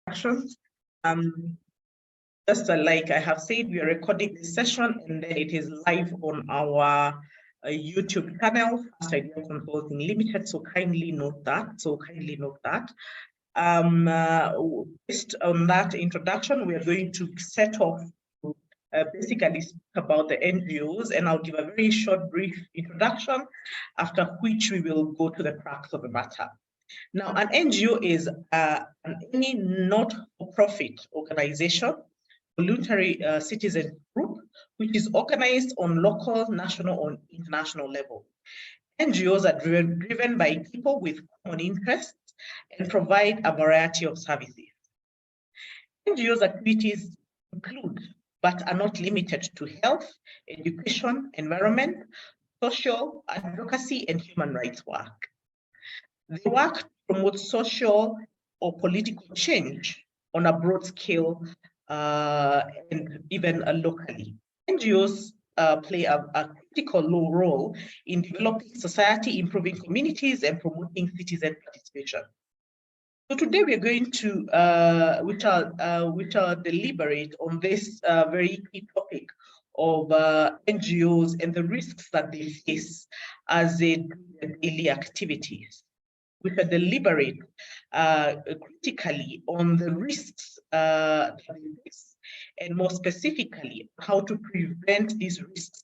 introductions. Just like I have said, we are recording this session and then it is live on our YouTube channel, Fast Idea Consulting Limited. So kindly note that. Based on that introduction, we are going to set off to basically speak about the NGOs, and I'll give a very short, brief introduction, after which we will go to the crux of the matter. Now, an NGO is any not-for-profit organization, voluntary citizen group, which is organized on local, national, or international level. NGOs are driven by people with common interests and provide a variety of services. NGOs' activities include, but are not limited to, health, education, environment, social, advocacy, and human rights work. They work to promote social or political change on a broad scale and even locally. NGOs play a critical role in developing society, improving communities, and promoting citizen participation. So today we are going to, which are deliberate on this very key topic of NGOs and the risks that they face as they do their daily activities. We can deliberate critically on the risks that they face, and more specifically, how to prevent these risks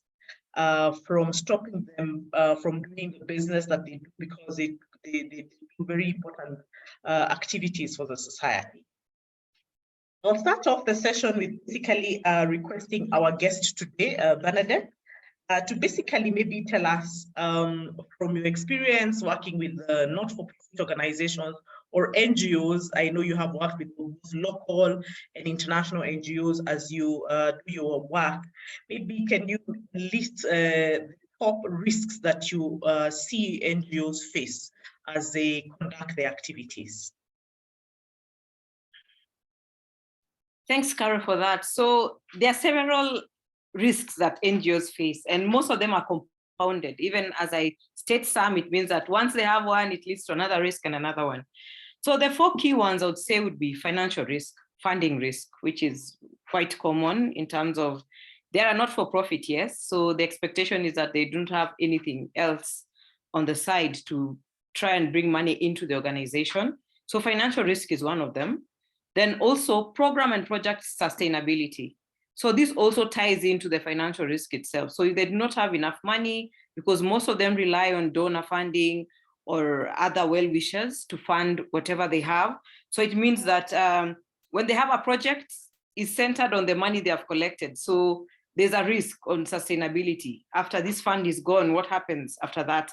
from stopping them from doing the business that they do, because they do very important activities for the society. I'll start off the session with basically requesting our guest today, Bernadette, to basically maybe tell us from your experience working with not-for-profit organizations or NGOs. I know you have worked with both local and international NGOs as you do your work. Maybe can you list the top risks that you see NGOs face as they conduct their activities? Thanks, Carol, for that. So there are several risks that NGOs face, and most of them are compounded. Even as I state some, it means that once they have one, it leads to another risk and another one. So the four key ones I would say would be financial risk, funding risk, which is quite common in terms of they are not for profit, yes. So the expectation is that they don't have anything else on the side to try and bring money into the organization. So financial risk is one of them. Then also program and project sustainability. So this also ties into the financial risk itself. So if they do not have enough money, because most of them rely on donor funding or other well-wishers to fund whatever they have. So it means that when they have a project, it's centered on the money they have collected. So there's a risk on sustainability. After this fund is gone, what happens after that?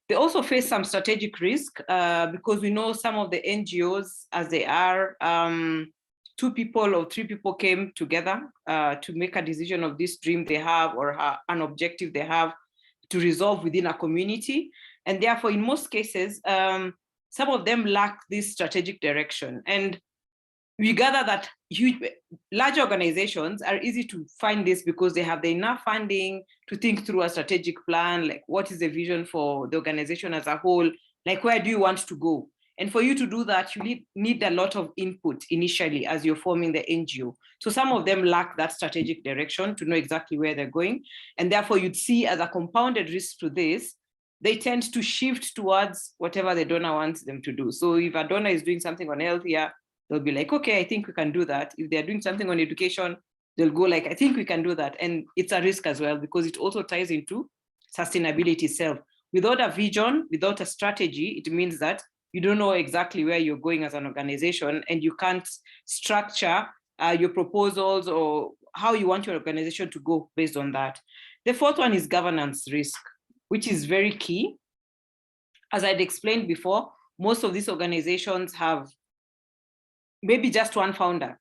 They also face some strategic risk because we know some of the NGOs, as they are, 2 people or 3 people came together to make a decision of this dream they have or an objective they have to resolve within a community. And therefore, in most cases, some of them lack this strategic direction. And we gather that large organizations are easy to find this because they have enough funding to think through a strategic plan, like what is the vision for the organization as a whole, like where do you want to go? And for you to do that, you need a lot of input initially as you're forming the NGO. So some of them lack that strategic direction to know exactly where they're going. And therefore you'd see as a compounded risk to this, they tend to shift towards whatever the donor wants them to do. So if a donor is doing something on health here, they'll be like, okay, I think we can do that. If they're doing something on education, they'll go like, I think we can do that. And it's a risk as well, because it also ties into sustainability itself. Without a vision, without a strategy, it means that you don't know exactly where you're going as an organization, and you can't structure your proposals or how you want your organization to go based on that. The fourth one is governance risk, which is very key. As I'd explained before, most of these organizations have maybe just one founder.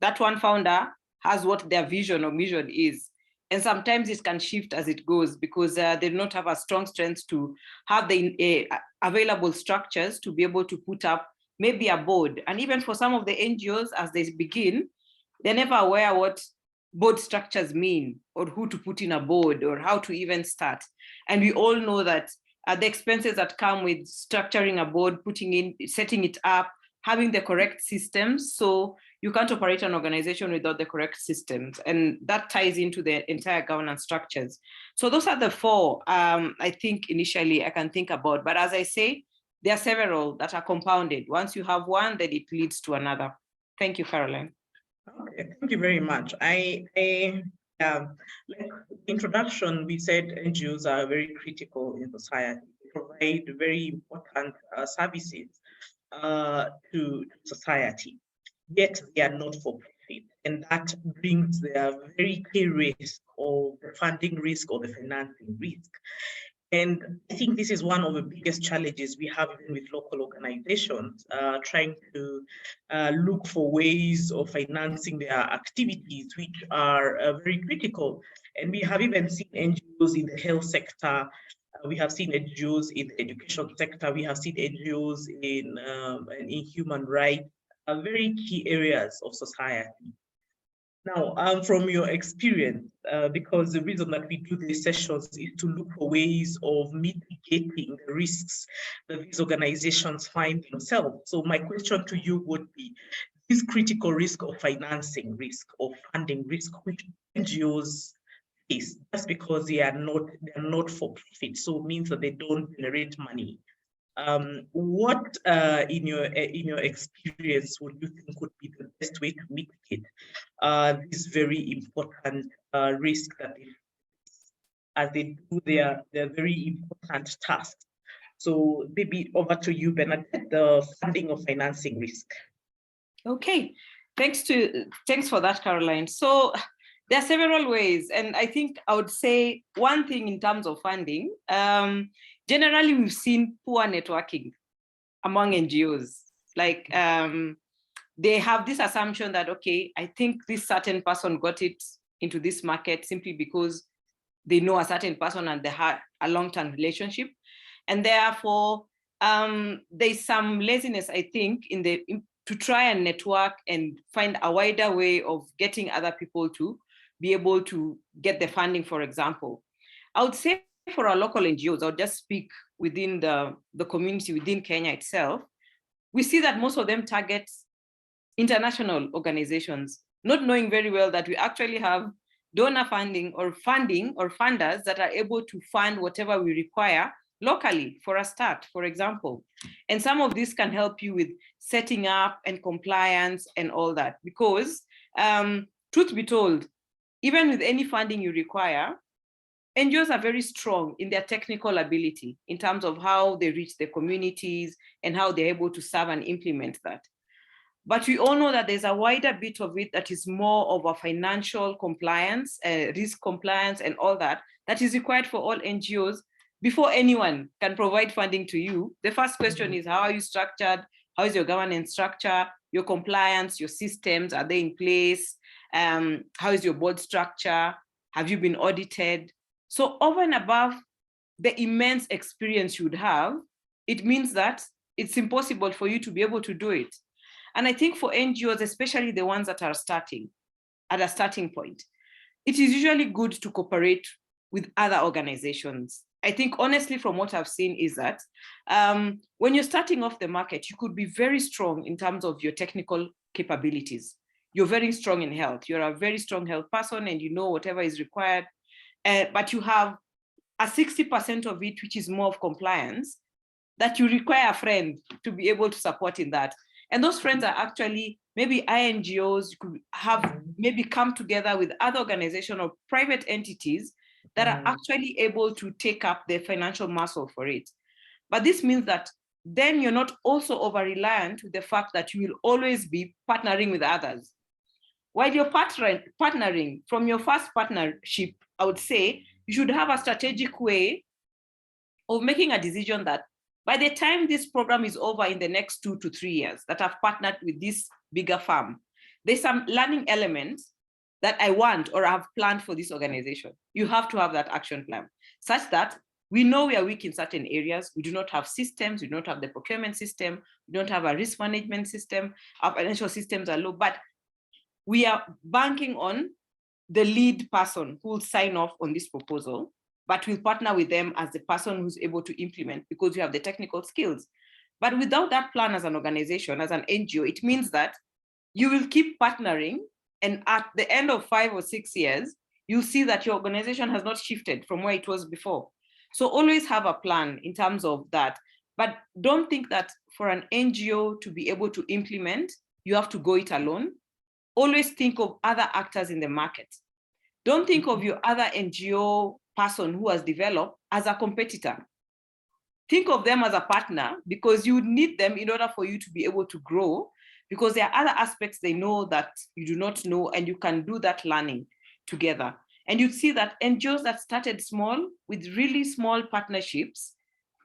That one founder has what their vision or mission is. And sometimes it can shift as it goes because they do not have a strong strength to have the available structures to be able to put up maybe a board. And even for some of the NGOs, as they begin, they're never aware what board structures mean or who to put in a board or how to even start. And we all know that the expenses that come with structuring a board, setting it up, having the correct systems. So you can't operate an organization without the correct systems. And that ties into the entire governance structures. So those are the four, I think initially I can think about. But as I say, there are several that are compounded. Once you have one, then it leads to another. Thank you, Caroline. Okay, thank you very much. Like introduction, we said NGOs are very critical in society. They provide very important services to society, yet they are not for profit. And that brings their very key risk of the funding risk or the financing risk. And I think this is one of the biggest challenges we have even with local organizations, trying to look for ways of financing their activities, which are very critical. And we have even seen NGOs in the health sector. We have seen NGOs in the education sector. We have seen NGOs in human rights, very key areas of society. Now, from your experience, because the reason that we do these sessions is to look for ways of mitigating the risks that these organizations find themselves. So my question to you would be, this critical risk of financing risk, of funding risk, which NGOs face, just because they're not for profit, so it means that they don't generate money. What in your experience would you think would be the best way to mitigate this very important risk that they face as they do their very important tasks? So maybe over to you, Bernadette, the funding of financing risk. Okay, thanks for that, Caroline. So there are several ways, and I think I would say one thing in terms of funding. Generally, we've seen poor networking among NGOs. Like they have this assumption that, okay, I think this certain person got it into this market simply because they know a certain person and they had a long-term relationship. And therefore, there's some laziness, I think, to try and network and find a wider way of getting other people to be able to get the funding, for example. I would say for our local NGOs, I'll just speak within the community within Kenya itself, we see that most of them target international organizations, not knowing very well that we actually have donor funding or funders that are able to fund whatever we require locally for a start, for example. And some of this can help you with setting up and compliance and all that, because truth be told, even with any funding you require, NGOs are very strong in their technical ability in terms of how they reach the communities and how they're able to serve and implement that. But we all know that there's a wider bit of it that is more of a financial compliance, risk compliance and all that is required for all NGOs. Before anyone can provide funding to you, the first question is, how are you structured? How is your governance structure? Your compliance, your systems, are they in place? How is your board structure? Have you been audited? So over and above the immense experience you would have, it means that it's impossible for you to be able to do it. And I think for NGOs, especially the ones that are starting at a starting point, it is usually good to cooperate with other organizations. I think honestly, from what I've seen is that when you're starting off the market, you could be very strong in terms of your technical capabilities. You're very strong in health. You're a very strong health person and you know whatever is required. But you have a 60% of it, which is more of compliance, that you require a friend to be able to support in that. And those friends are actually maybe INGOs. You could have maybe come together with other organizations or private entities that are actually able to take up the financial muscle for it. But this means that then you're not also over-reliant with the fact that you will always be partnering with others. While you're partnering from your first partnership, I would say you should have a strategic way of making a decision that by the time this program is over in the next 2 to 3 years that I've partnered with this bigger firm, there's some learning elements that I want or have planned for this organization. You have to have that action plan such that we know we are weak in certain areas. We do not have systems. We don't have the procurement system. We don't have a risk management system. Our financial systems are low, but we are banking on the lead person who will sign off on this proposal, but we'll partner with them as the person who's able to implement because we have the technical skills. But without that plan as an organization, as an NGO, it means that you will keep partnering, and at the end of 5 or 6 years, you see that your organization has not shifted from where it was before. So always have a plan in terms of that. But don't think that for an NGO to be able to implement, you have to go it alone. Always think of other actors in the market. Don't think of your other NGO person who has developed as a competitor. Think of them as a partner, because you need them in order for you to be able to grow, because there are other aspects they know that you do not know, and you can do that learning together. And you'd see that NGOs that started small with really small partnerships,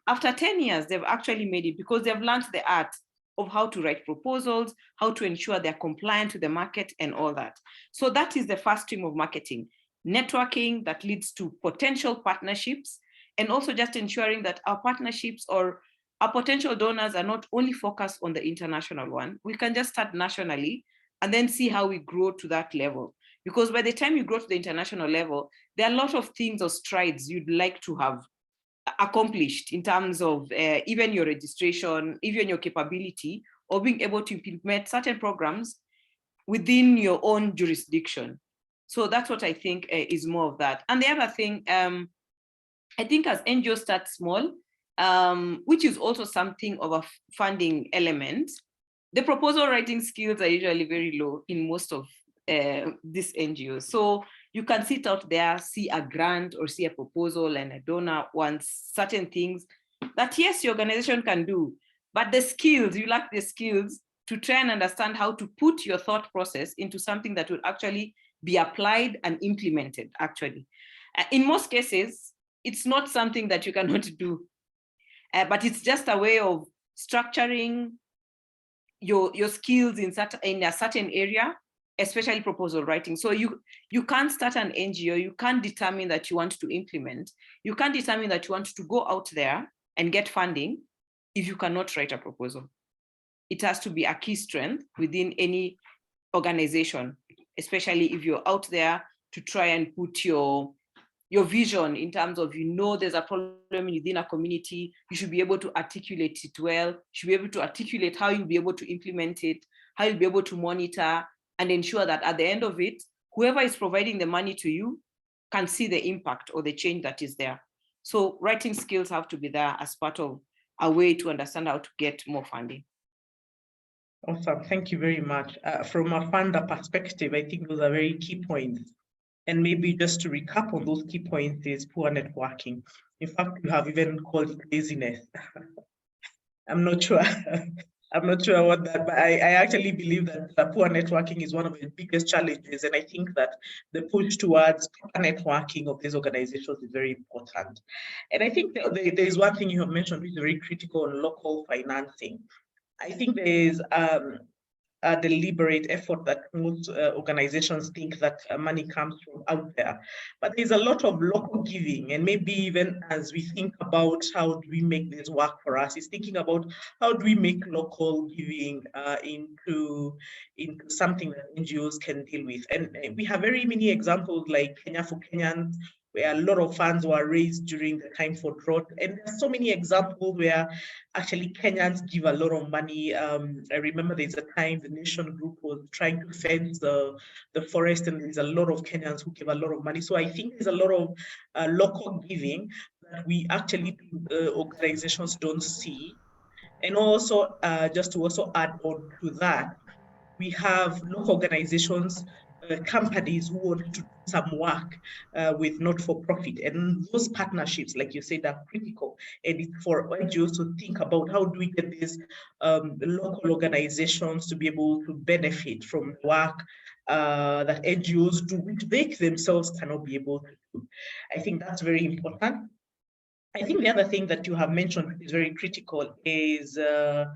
after 10 years, they've actually made it, because they've learned the art of how to write proposals, how to ensure they're compliant to the market and all that. So that is the first stream of marketing, networking that leads to potential partnerships, and also just ensuring that our partnerships or our potential donors are not only focused on the international one. We can just start nationally and then see how we grow to that level. Because by the time you grow to the international level, there are a lot of things or strides you'd like to have accomplished in terms of even your registration, even your capability, or being able to implement certain programs within your own jurisdiction. So that's what I think is more of that. And the other thing, I think as NGOs start small, which is also something of a funding element, the proposal writing skills are usually very low in most of these NGOs. So you can sit out there, see a grant or see a proposal, and a donor wants certain things that, yes, your organization can do, but the skills, you lack the skills to try and understand how to put your thought process into something that will actually be applied and implemented, actually. In most cases, it's not something that you cannot do, but it's just a way of structuring your skills in a certain area, especially proposal writing. So you can't start an NGO, you can't determine that you want to implement, you can't determine that you want to go out there and get funding if you cannot write a proposal. It has to be a key strength within any organization, especially if you're out there to try and put your vision in terms of, there's a problem within a community, you should be able to articulate it well, you should be able to articulate how you'll be able to implement it, how you'll be able to monitor, and ensure that at the end of it, whoever is providing the money to you can see the impact or the change that is there. So writing skills have to be there as part of a way to understand how to get more funding. Awesome, thank you very much. From a funder perspective, I think those are very key points. And maybe just to recap on those key points is poor networking. In fact, you have even called it laziness. I'm not sure. I'm not sure what that, but I actually believe that poor networking is one of the biggest challenges. And I think that the push towards proper networking of these organizations is very important. And I think there is one thing you have mentioned which is very critical on local financing. I think there is a deliberate effort that most organizations think that money comes from out there. But there's a lot of local giving, and maybe even as we think about how do we make this work for us, is thinking about how do we make local giving into something that NGOs can deal with. And we have very many examples like Kenya for Kenyans, where a lot of funds were raised during the time for drought. And there's so many examples where actually Kenyans give a lot of money. I remember there's a time the Nation Group was trying to fence the forest, and there's a lot of Kenyans who give a lot of money. So I think there's a lot of local giving that we actually, organizations don't see. And also, just to also add on to that, we have local organizations, companies who want to do some work with not-for-profit, and those partnerships, like you said, are critical. And it's for NGOs to think about how do we get these local organizations to be able to benefit from work that NGOs do, which they themselves cannot be able to do. I think that's very important. I think the other thing that you have mentioned, which is very critical, is the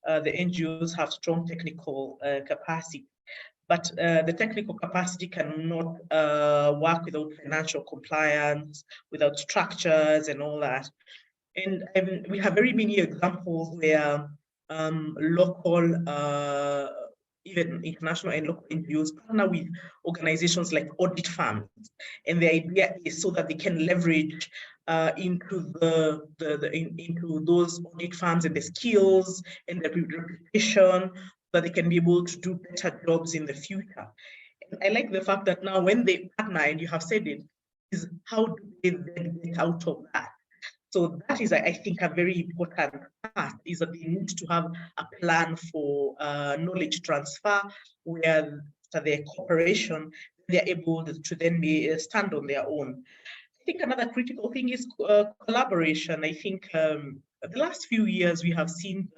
NGOs have strong technical capacity. But the technical capacity cannot work without financial compliance, without structures and all that. And we have very many examples where local, even international and local NGOs partner with organizations like audit firms. And the idea is so that they can leverage into into those audit firms and the skills and the reputation, that they can be able to do better jobs in the future. And I like the fact that now when they partner, and you have said it, is how do they then get out of that? So that is, I think, a very important part, is that they need to have a plan for knowledge transfer, where after their cooperation, they're able to then stand on their own. I think another critical thing is collaboration. I think the last few years we have seen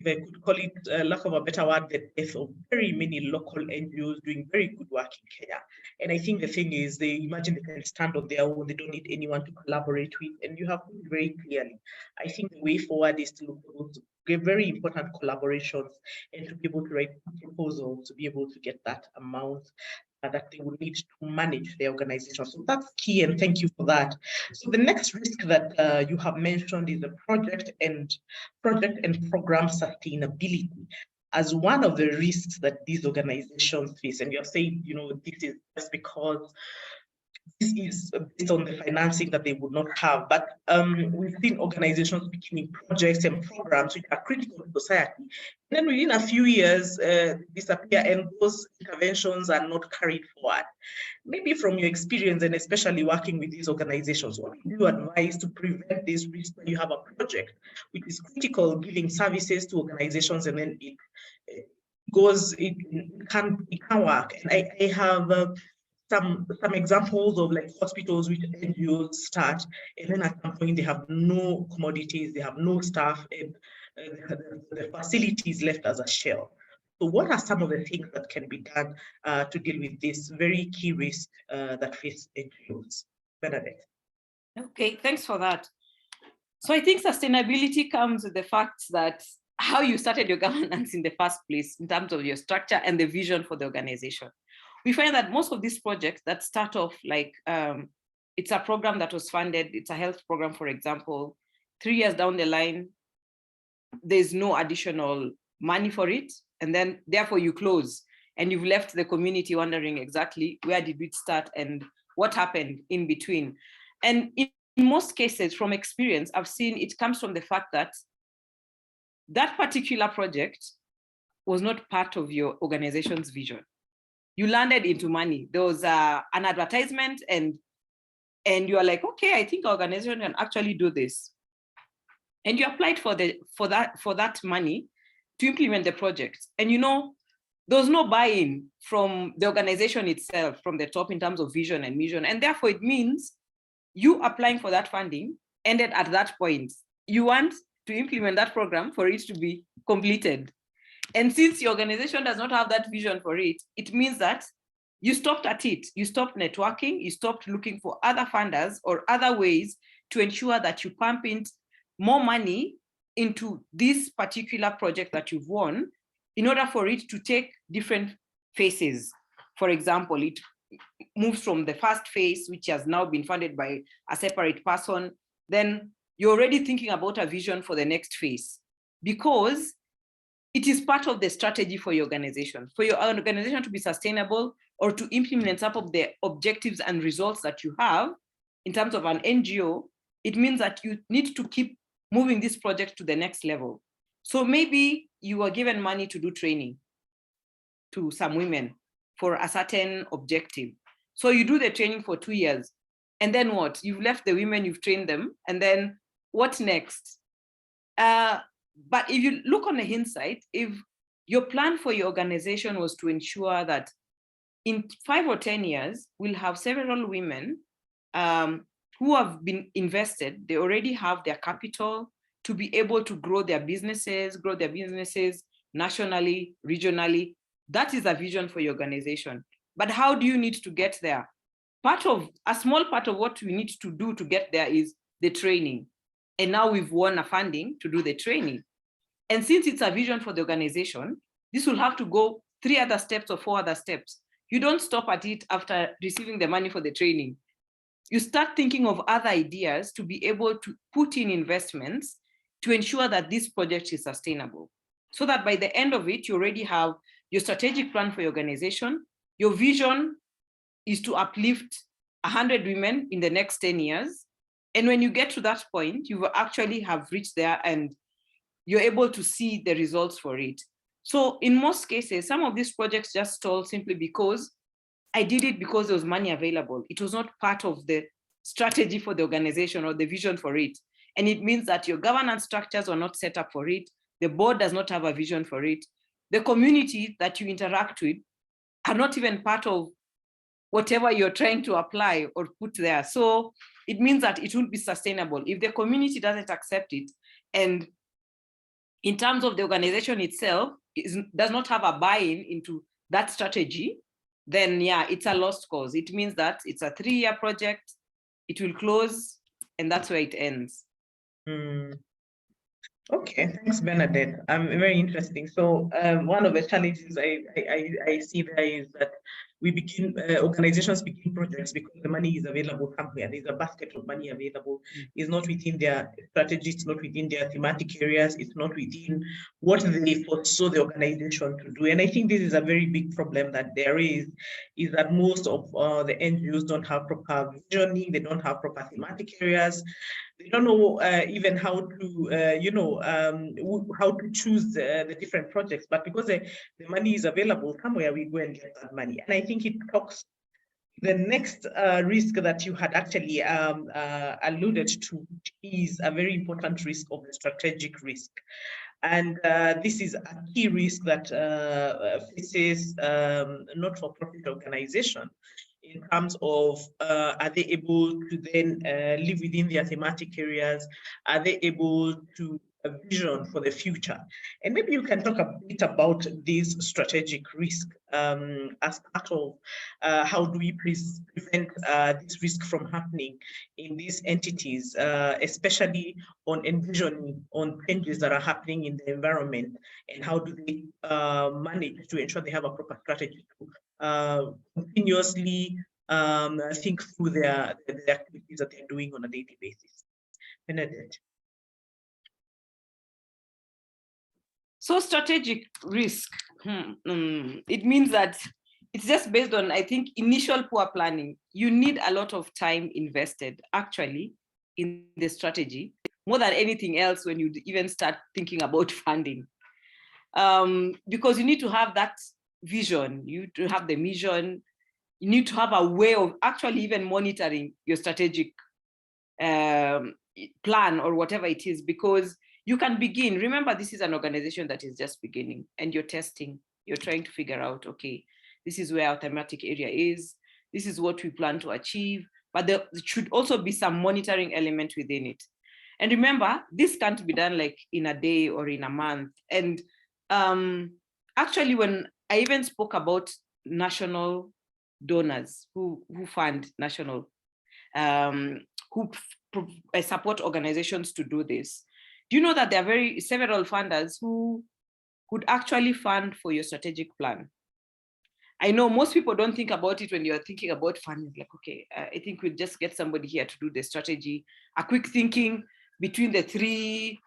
if I could call it, lack of a better word, the death of very many local NGOs doing very good work in Kenya. And I think the thing is, they imagine they can stand on their own, they don't need anyone to collaborate with, and you have put it very clearly. I think the way forward is to look for those very important collaborations and to be able to write proposals to be able to get that amount that they will need to manage their organization. So that's key, and thank you for that. So the next risk that you have mentioned is the project and program sustainability as one of the risks that these organizations face. And you're saying, this is just because this is based on the financing that they would not have. But we've seen organizations beginning projects and programs which are critical to society. And then within a few years, disappear, and those interventions are not carried forward. Maybe from your experience, and especially working with these organizations, what do you advise to prevent this risk when you have a project which is critical, giving services to organizations, and then it can't work? And I have some examples of like hospitals which NGOs start, and then at some point they have no commodities, they have no staff, and the facilities left as a shell. So what are some of the things that can be done to deal with this very key risk that face NGOs? Bernadette. Okay, thanks for that. So I think sustainability comes with the fact that how you started your governance in the first place, in terms of your structure and the vision for the organization. We find that most of these projects that start off like, it's a program that was funded, it's a health program, for example, 3 years down the line, there's no additional money for it. And then therefore you close, and you've left the community wondering exactly where did we start and what happened in between. And in most cases, from experience, I've seen it comes from the fact that that particular project was not part of your organization's vision. You landed into money. There was an advertisement, and you are like, okay, I think our organization can actually do this. And you applied for that money to implement the project. And there was no buy-in from the organization itself, from the top, in terms of vision and mission. And therefore it means you applying for that funding ended at that point. You want to implement that program for it to be completed. And since your organization does not have that vision for it, it means that you stopped at it. You stopped networking, you stopped looking for other funders or other ways to ensure that you pump in more money into this particular project that you've won in order for it to take different phases. For example, it moves from the first phase, which has now been funded by a separate person, then you're already thinking about a vision for the next phase, because it is part of the strategy for your organization. For your organization to be sustainable or to implement some of the objectives and results that you have in terms of an NGO, it means that you need to keep moving this project to the next level. So maybe you were given money to do training to some women for a certain objective. So you do the training for 2 years. And then what? You've left the women, you've trained them. And then what next? But if you look on the hindsight, if your plan for your organization was to ensure that in 5 or 10 years, we'll have several women who have been invested, they already have their capital to be able to grow their businesses nationally, regionally. That is a vision for your organization. But how do you need to get there? A small part of what we need to do to get there is the training. And now we've won a funding to do the training. And since it's a vision for the organization, this will have to go 3 other steps or 4 other steps. You don't stop at it after receiving the money for the training. You start thinking of other ideas to be able to put in investments to ensure that this project is sustainable. So that by the end of it, you already have your strategic plan for your organization. Your vision is to uplift 100 women in the next 10 years. And when you get to that point, you will actually have reached there and you're able to see the results for it. So in most cases, some of these projects just stall simply because I did it because there was money available. It was not part of the strategy for the organization or the vision for it. And it means that your governance structures are not set up for it. The board does not have a vision for it. The community that you interact with are not even part of whatever you're trying to apply or put there. So it means that it won't be sustainable. If the community doesn't accept it, and in terms of the organization itself, does not have a buy-in into that strategy, then yeah, it's a lost cause. It means that it's a 3-year project, it will close, and that's where it ends. Okay, thanks, Bernadette. Very interesting. So one of the challenges I see there is that we begin, organizations begin projects because the money is available somewhere. There's a basket of money available. It's not within their strategy, it's not within their thematic areas, it's not within what they foresaw the organization to do. And I think this is a very big problem that there is that most of the NGOs don't have proper visioning, they don't have proper thematic areas. They don't know even how to, how to choose the different projects, but because the money is available somewhere, we go and get that money. And I think it talks the next risk that you had actually alluded to is a very important risk of the strategic risk. And this is a key risk that faces not-for-profit organization in terms of are they able to then live within their thematic areas? Are they able to a vision for the future? And maybe you can talk a bit about this strategic risk as part of how do we prevent this risk from happening in these entities, especially on envisioning on changes that are happening in the environment, and how do they manage to ensure they have a proper strategy to continuously think through the activities that they're doing on a daily basis. Bernadette. So strategic risk, it means that it's just based on, I think, initial poor planning. You need a lot of time invested actually in the strategy, more than anything else when you even start thinking about funding. Because you need to have that vision, you need to have the mission, you need to have a way of actually even monitoring your strategic plan or whatever it is, because you can begin. Remember, this is an organization that is just beginning and you're testing, you're trying to figure out, okay, this is where our thematic area is, this is what we plan to achieve, but there should also be some monitoring element within it. And remember, this can't be done like in a day or in a month. And actually, when I even spoke about national donors who fund national, who support organizations to do this, do you know that there are several funders who could actually fund for your strategic plan? I know most people don't think about it when you're thinking about funding, like, okay, I think we'll just get somebody here to do the strategy, a quick thinking between the three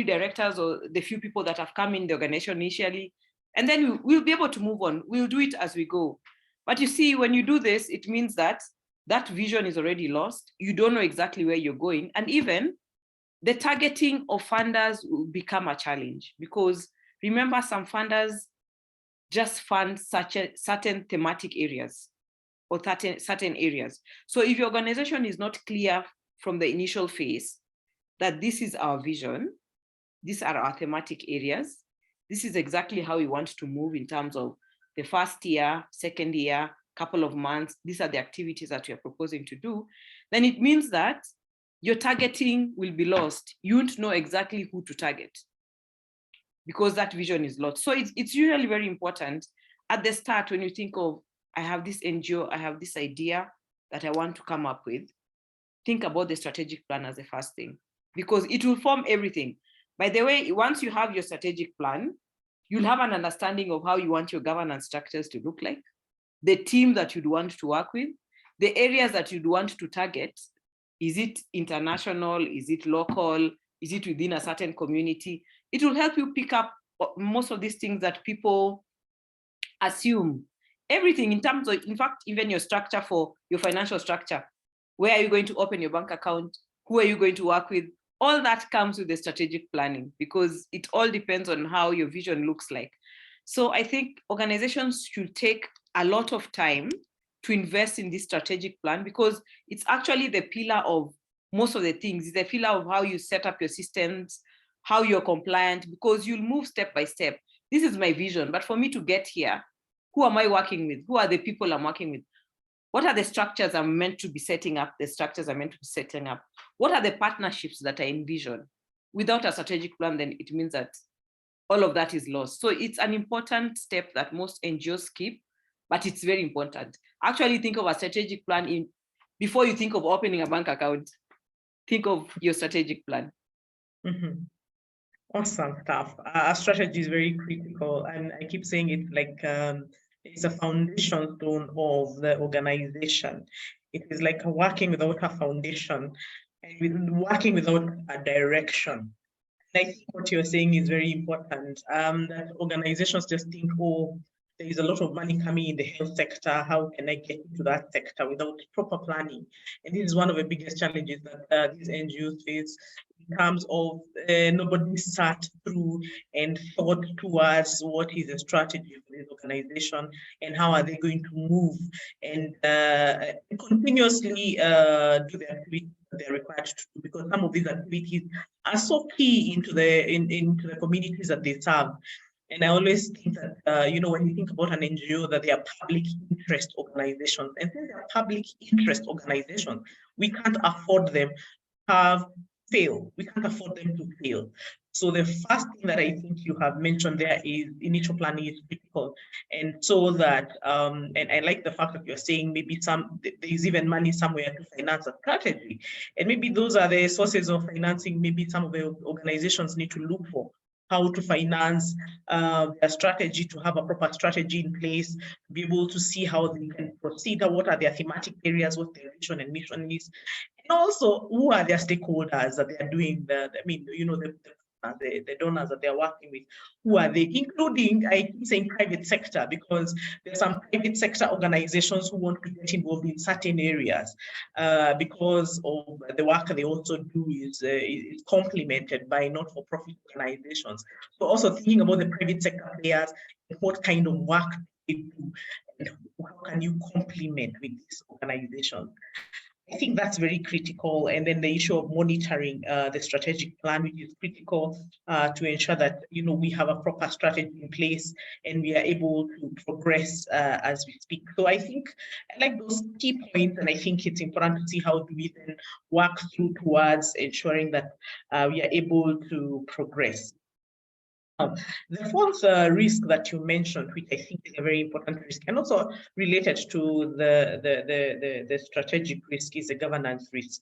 directors or the few people that have come in the organization initially, and then we'll be able to move on. We'll do it as we go. But you see, when you do this, it means that that vision is already lost. You don't know exactly where you're going. And even the targeting of funders will become a challenge, because remember, some funders just fund certain thematic areas or certain areas. So if your organization is not clear from the initial phase that this is our vision, these are our thematic areas, this is exactly how we want to move in terms of the first year, second year, couple of months, these are the activities that we are proposing to do, then it means that your targeting will be lost. You won't know exactly who to target because that vision is lost. So it's usually very important at the start when you think of, I have this NGO, I have this idea that I want to come up with, think about the strategic plan as the first thing, because it will form everything. By the way, once you have your strategic plan, you'll have an understanding of how you want your governance structures to look like, the team that you'd want to work with, the areas that you'd want to target. Is it international? Is it local? Is it within a certain community? It will help you pick up most of these things that people assume everything in terms of, in fact, even your structure for your financial structure. Where are you going to open your bank account? Who are you going to work with? All that comes with the strategic planning, because it all depends on how your vision looks like. So I think organizations should take a lot of time to invest in this strategic plan, because it's actually the pillar of most of the things. It's the pillar of how you set up your systems, how you're compliant, because you'll move step by step. This is my vision, but for me to get here, who am I working with? Who are the people I'm working with? What are the structures I'm meant to be setting up? The structures I'm meant to be setting up. What are the partnerships that I envision? Without a strategic plan, then it means that all of that is lost. So it's an important step that most NGOs skip, but it's very important. Actually think of a strategic plan before you think of opening a bank account. Think of your strategic plan. Mm-hmm. Awesome stuff. Our strategy is very critical, and I keep saying it like it's a foundation stone of the organization. It is like working without a foundation and working without a direction. And I think what you're saying is very important. That organizations just think, oh, there is a lot of money coming in the health sector. How can I get into that sector without proper planning? And this is one of the biggest challenges that these NGOs face, in terms of nobody sat through and thought towards what is the strategy for this organization and how are they going to move and continuously do the activities they're required to do, because some of these activities are so key into the communities that they serve. And I always think that, when you think about an NGO, that they are public interest organizations. And since they are public interest organizations, we can't afford them to fail. We can't afford them to fail. So the first thing that I think you have mentioned there is initial planning is critical. And so that, and I like the fact that you're saying maybe there's even money somewhere to finance a strategy. And maybe those are the sources of financing maybe some of the organizations need to look for. How to finance their strategy, to have a proper strategy in place, to be able to see how they can proceed, what are their thematic areas, what their vision and mission is, and also who are their stakeholders that they are doing the donors that they're working with, who are they, including, I keep saying private sector, because there's some private sector organizations who want to get involved in certain areas because of the work they also do is complemented by not-for-profit organizations. So also thinking about the private sector players, what kind of work they do, and how can you complement with this organization? I think that's very critical. And then the issue of monitoring the strategic plan, which is critical to ensure that we have a proper strategy in place and we are able to progress as we speak. So I think I like those key points, and I think it's important to see how do we then work through towards ensuring that we are able to progress. The fourth risk that you mentioned, which I think is a very important risk, and also related to the strategic risk, is the governance risk.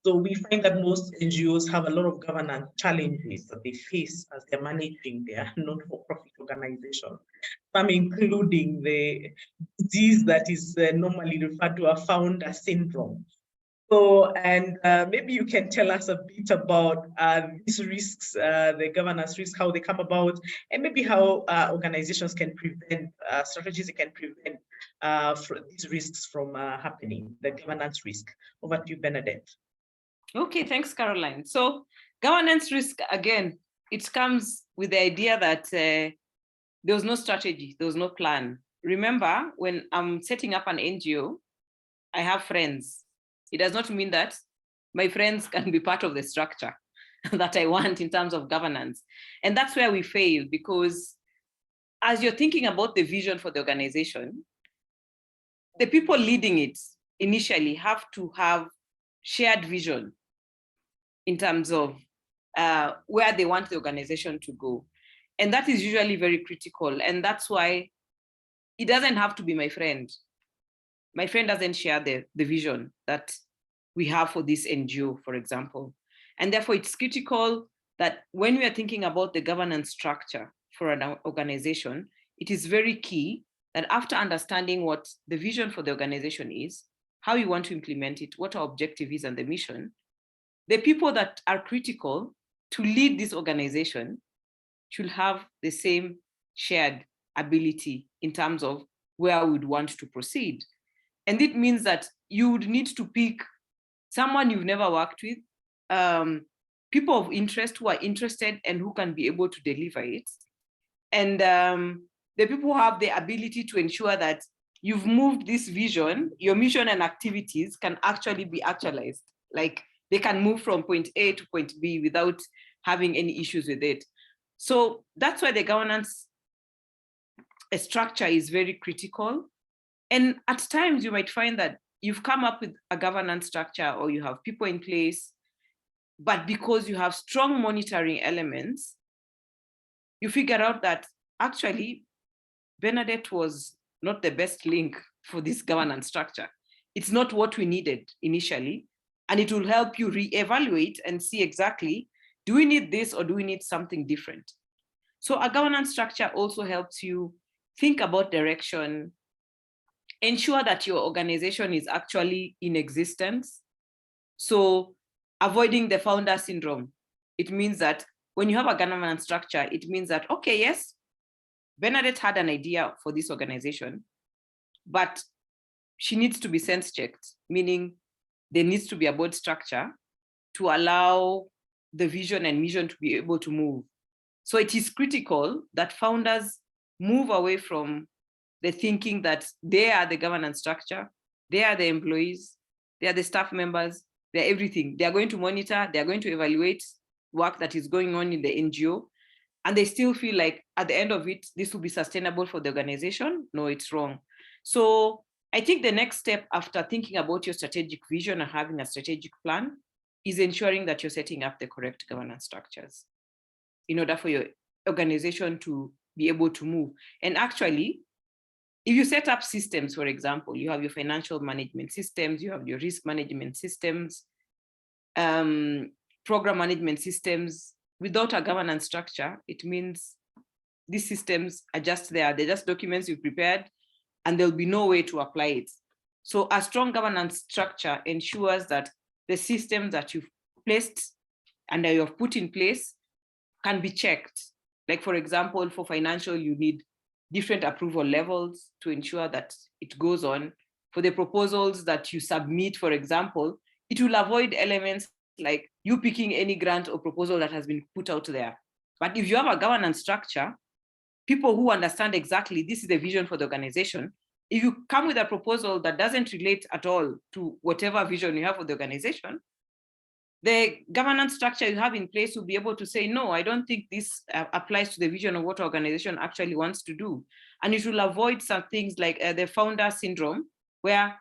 So we find that most NGOs have a lot of governance challenges that they face as they're managing their not-for-profit organization. Some including the disease that is normally referred to as founder syndrome. So, and maybe you can tell us a bit about these risks, the governance risks, how they come about, and maybe how organizations can prevent, strategies that can prevent these risks from happening, the governance risk. Over to you, Bernadette. Okay, thanks, Caroline. So governance risk, again, it comes with the idea that there was no strategy, there was no plan. Remember, when I'm setting up an NGO, I have friends. It does not mean that my friends can be part of the structure that I want in terms of governance. And that's where we fail, because as you're thinking about the vision for the organization, the people leading it initially have to have shared vision in terms of where they want the organization to go. And that is usually very critical. And that's why it doesn't have to be my friend. My friend doesn't share the vision that we have for this NGO, for example. And therefore, it's critical that when we are thinking about the governance structure for an organization, it is very key that after understanding what the vision for the organization is, how you want to implement it, what our objective is and the mission, the people that are critical to lead this organization should have the same shared ability in terms of where we'd want to proceed. And it means that you would need to pick someone you've never worked with, people of interest who are interested and who can be able to deliver it. And the people who have the ability to ensure that you've moved this vision, your mission and activities can actually be actualized. Like they can move from point A to point B without having any issues with it. So that's why the governance structure is very critical. And at times you might find that you've come up with a governance structure or you have people in place, but because you have strong monitoring elements, you figure out that actually Bernadette was not the best link for this governance structure. It's not what we needed initially, and it will help you reevaluate and see exactly, do we need this or do we need something different? So a governance structure also helps you think about direction, ensure that your organization is actually in existence. So avoiding the founder syndrome. It means that when you have a governance structure, it means that, okay, yes, Bernadette had an idea for this organization, but she needs to be sense checked, meaning there needs to be a board structure to allow the vision and mission to be able to move. So it is critical that founders move away from the thinking that they are the governance structure, they are the employees, they are the staff members, they're everything. They're going to monitor, they're going to evaluate work that is going on in the NGO, and they still feel like at the end of it, this will be sustainable for the organization. No, it's wrong. So I think the next step after thinking about your strategic vision and having a strategic plan is ensuring that you're setting up the correct governance structures in order for your organization to be able to move. And actually, if you set up systems, for example, you have your financial management systems, you have your risk management systems, program management systems, without a governance structure, it means these systems are just there. They're just documents you've prepared and there'll be no way to apply it. So a strong governance structure ensures that the systems that you've placed and that you have put in place can be checked. Like for example, for financial, you need different approval levels to ensure that it goes on. For the proposals that you submit, for example, it will avoid elements like you picking any grant or proposal that has been put out there. But if you have a governance structure, people who understand exactly this is the vision for the organization, if you come with a proposal that doesn't relate at all to whatever vision you have for the organization, the governance structure you have in place will be able to say, no, I don't think this applies to the vision of what our organization actually wants to do. And it will avoid some things like the founder syndrome, where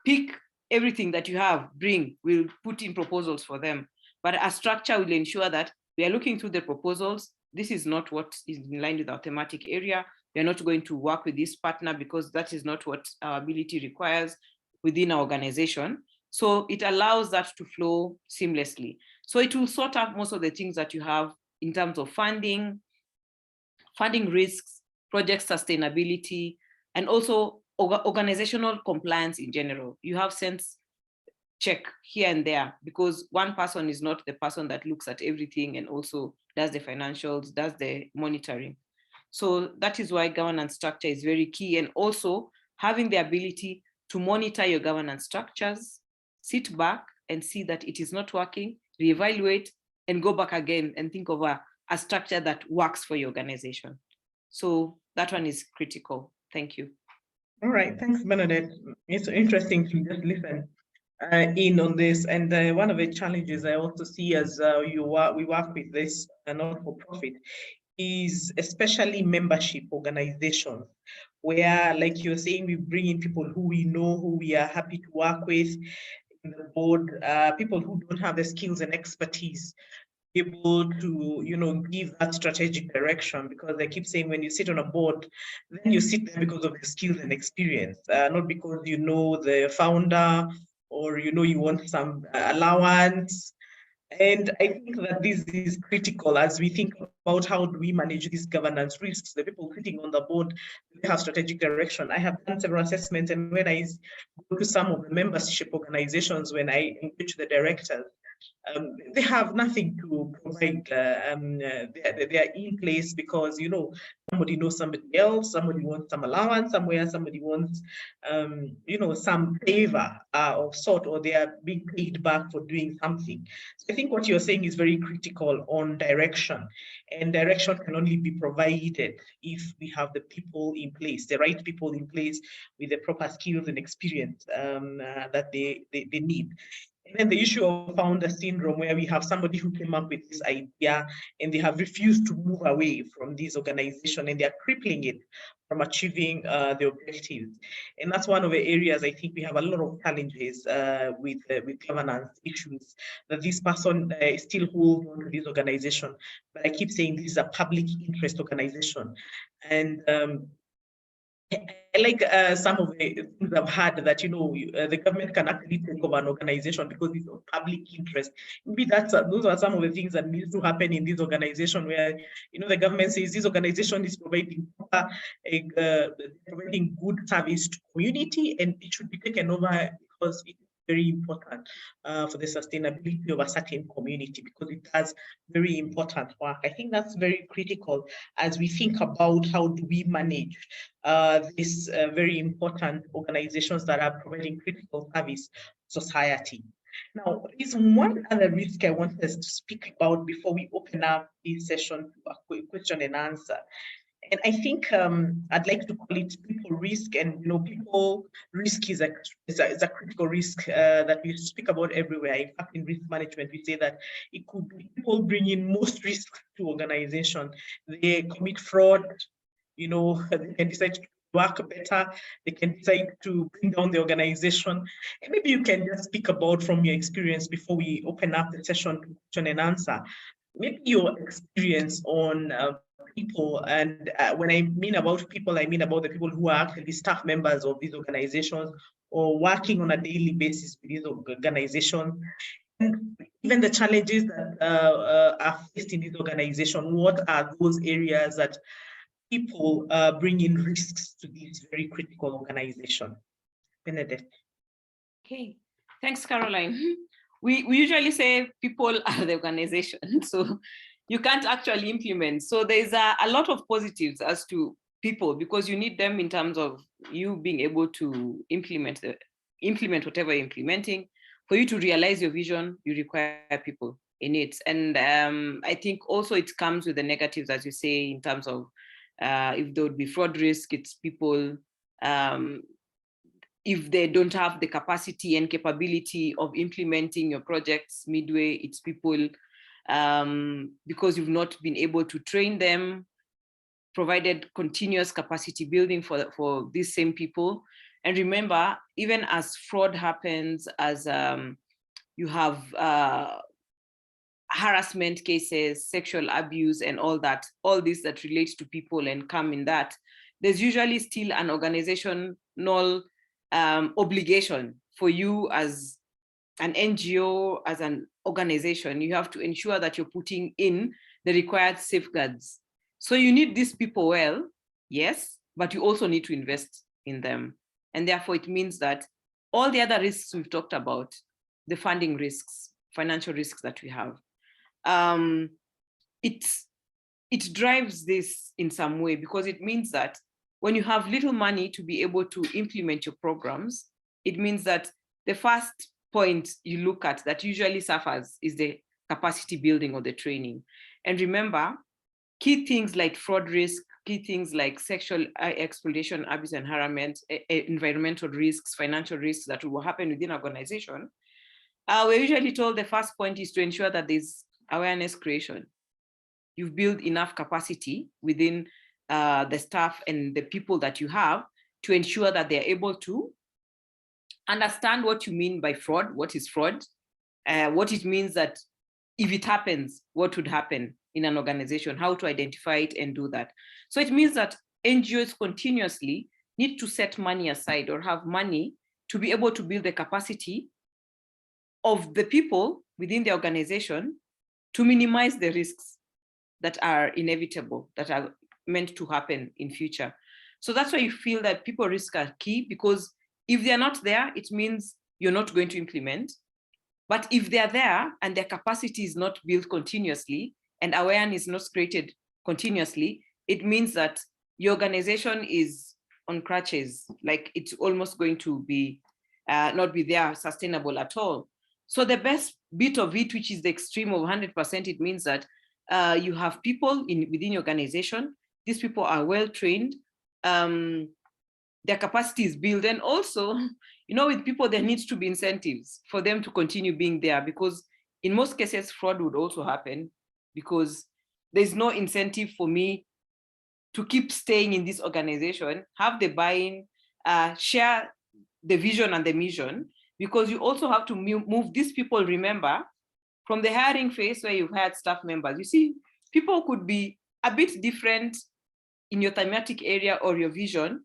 pick everything that you have, bring, we'll put in proposals for them. But a structure will ensure that we are looking through the proposals. This is not what is in line with our thematic area. We are not going to work with this partner because that is not what our ability requires within our organization. So it allows that to flow seamlessly. So it will sort out most of the things that you have in terms of funding risks, project sustainability, and also organizational compliance in general. You have sense check here and there because one person is not the person that looks at everything and also does the financials, does the monitoring. So that is why governance structure is very key, and also having the ability to monitor your governance structures, sit back and see that it is not working, reevaluate, and go back again and think of a structure that works for your organization. So that one is critical. Thank you. All right, thanks, Bernadette. It's interesting to just listen in on this. And one of the challenges I also see as we work with this not-for-profit is especially membership organizations, where, like you're saying, we bring in people who we know, who we are happy to work with in the board, people who don't have the skills and expertise able to, give that strategic direction, because I keep saying when you sit on a board, then you sit there because of the skills and experience, not because you know the founder or you want some allowance. And I think that this is critical as we think about how do we manage these governance risks. The people sitting on the board, they have strategic direction. I have done several assessments, and when I go to some of the membership organizations, when I engage the directors, they have nothing to provide. They are in place because, you know, somebody knows somebody else, somebody wants some allowance somewhere, somebody wants, you know, some favor of sort, or they are being paid back for doing something. So I think what you're saying is very critical on direction, and direction can only be provided if we have the people in place, the right people in place with the proper skills and experience that they need. And then the issue of founder syndrome, where we have somebody who came up with this idea and they have refused to move away from this organization, and they're crippling it from achieving the objectives. And that's one of the areas I think we have a lot of challenges with governance issues, that this person still holds on to this organization. But I keep saying this is a public interest organization. And I like some of the things I've heard that, you know, the government can actually take over an organization because it's of public interest. Maybe those are some of the things that need to happen in this organization, where, you know, the government says this organization is providing providing good service to community, and it should be taken over because it's very important for the sustainability of a certain community, because it does very important work. I think that's very critical as we think about how do we manage these very important organizations that are providing critical service to society. Now, there's one other risk I want us to speak about before we open up this session to a question and answer. And I think I'd like to call it people risk. And, you know, people risk is a critical risk that we speak about everywhere. In fact, in risk management, we say that it could be people bringing most risk to organization. They commit fraud, you know, they can decide to work better, they can decide to bring down the organization. And maybe you can just speak about, from your experience, before we open up the session to question and answer, maybe your experience on people. And when I mean about people, I mean about the people who are actually staff members of these organizations or working on a daily basis with these organizations. And even the challenges that are faced in this organization, what are those areas that people bring in risks to this very critical organization? Benedette. Okay, thanks, Caroline. We usually say people are the organization, so you can't actually implement. So there's a lot of positives as to people, because you need them in terms of you being able to implement whatever you're implementing. For you to realize your vision, you require people in it. And I think also it comes with the negatives, as you say, in terms of if there would be fraud risk, it's people. If they don't have the capacity and capability of implementing your projects midway, it's people. Because you've not been able to train them, provided continuous capacity building for these same people. And remember, even as fraud happens, as you have harassment cases, sexual abuse, and all this that relates to people and come in that, there's usually still an organizational obligation for you as an NGO, as an organization. You have to ensure that you're putting in the required safeguards. So you need these people well, yes, but you also need to invest in them. And therefore it means that all the other risks we've talked about, the funding risks, financial risks that we have, it drives this in some way, because it means that when you have little money to be able to implement your programs, it means that the first point you look at that usually suffers is the capacity building or the training. And remember, key things like fraud risk, key things like sexual exploitation, abuse and harassment, environmental risks, financial risks that will happen within an organization, we're usually told the first point is to ensure that there's awareness creation. You've built enough capacity within the staff and the people that you have to ensure that they're able to understand what you mean by fraud, what is fraud, what it means that if it happens, what would happen in an organization, how to identify it and do that. So it means that NGOs continuously need to set money aside or have money to be able to build the capacity of the people within the organization to minimize the risks that are inevitable, that are meant to happen in future. So that's why you feel that people risk are key, because if they're not there, it means you're not going to implement. But if they're there and their capacity is not built continuously and awareness is not created continuously, it means that your organization is on crutches, like it's almost going to be not be there sustainable at all. So the best bit of it, which is the extreme of 100%, it means that you have people within your organization. These people are well trained. Their capacity is built. And also, you know, with people, there needs to be incentives for them to continue being there, because in most cases, fraud would also happen because there's no incentive for me to keep staying in this organization, have the buy-in, share the vision and the mission, because you also have to move these people, remember, from the hiring phase where you've hired staff members. You see, people could be a bit different in your thematic area or your vision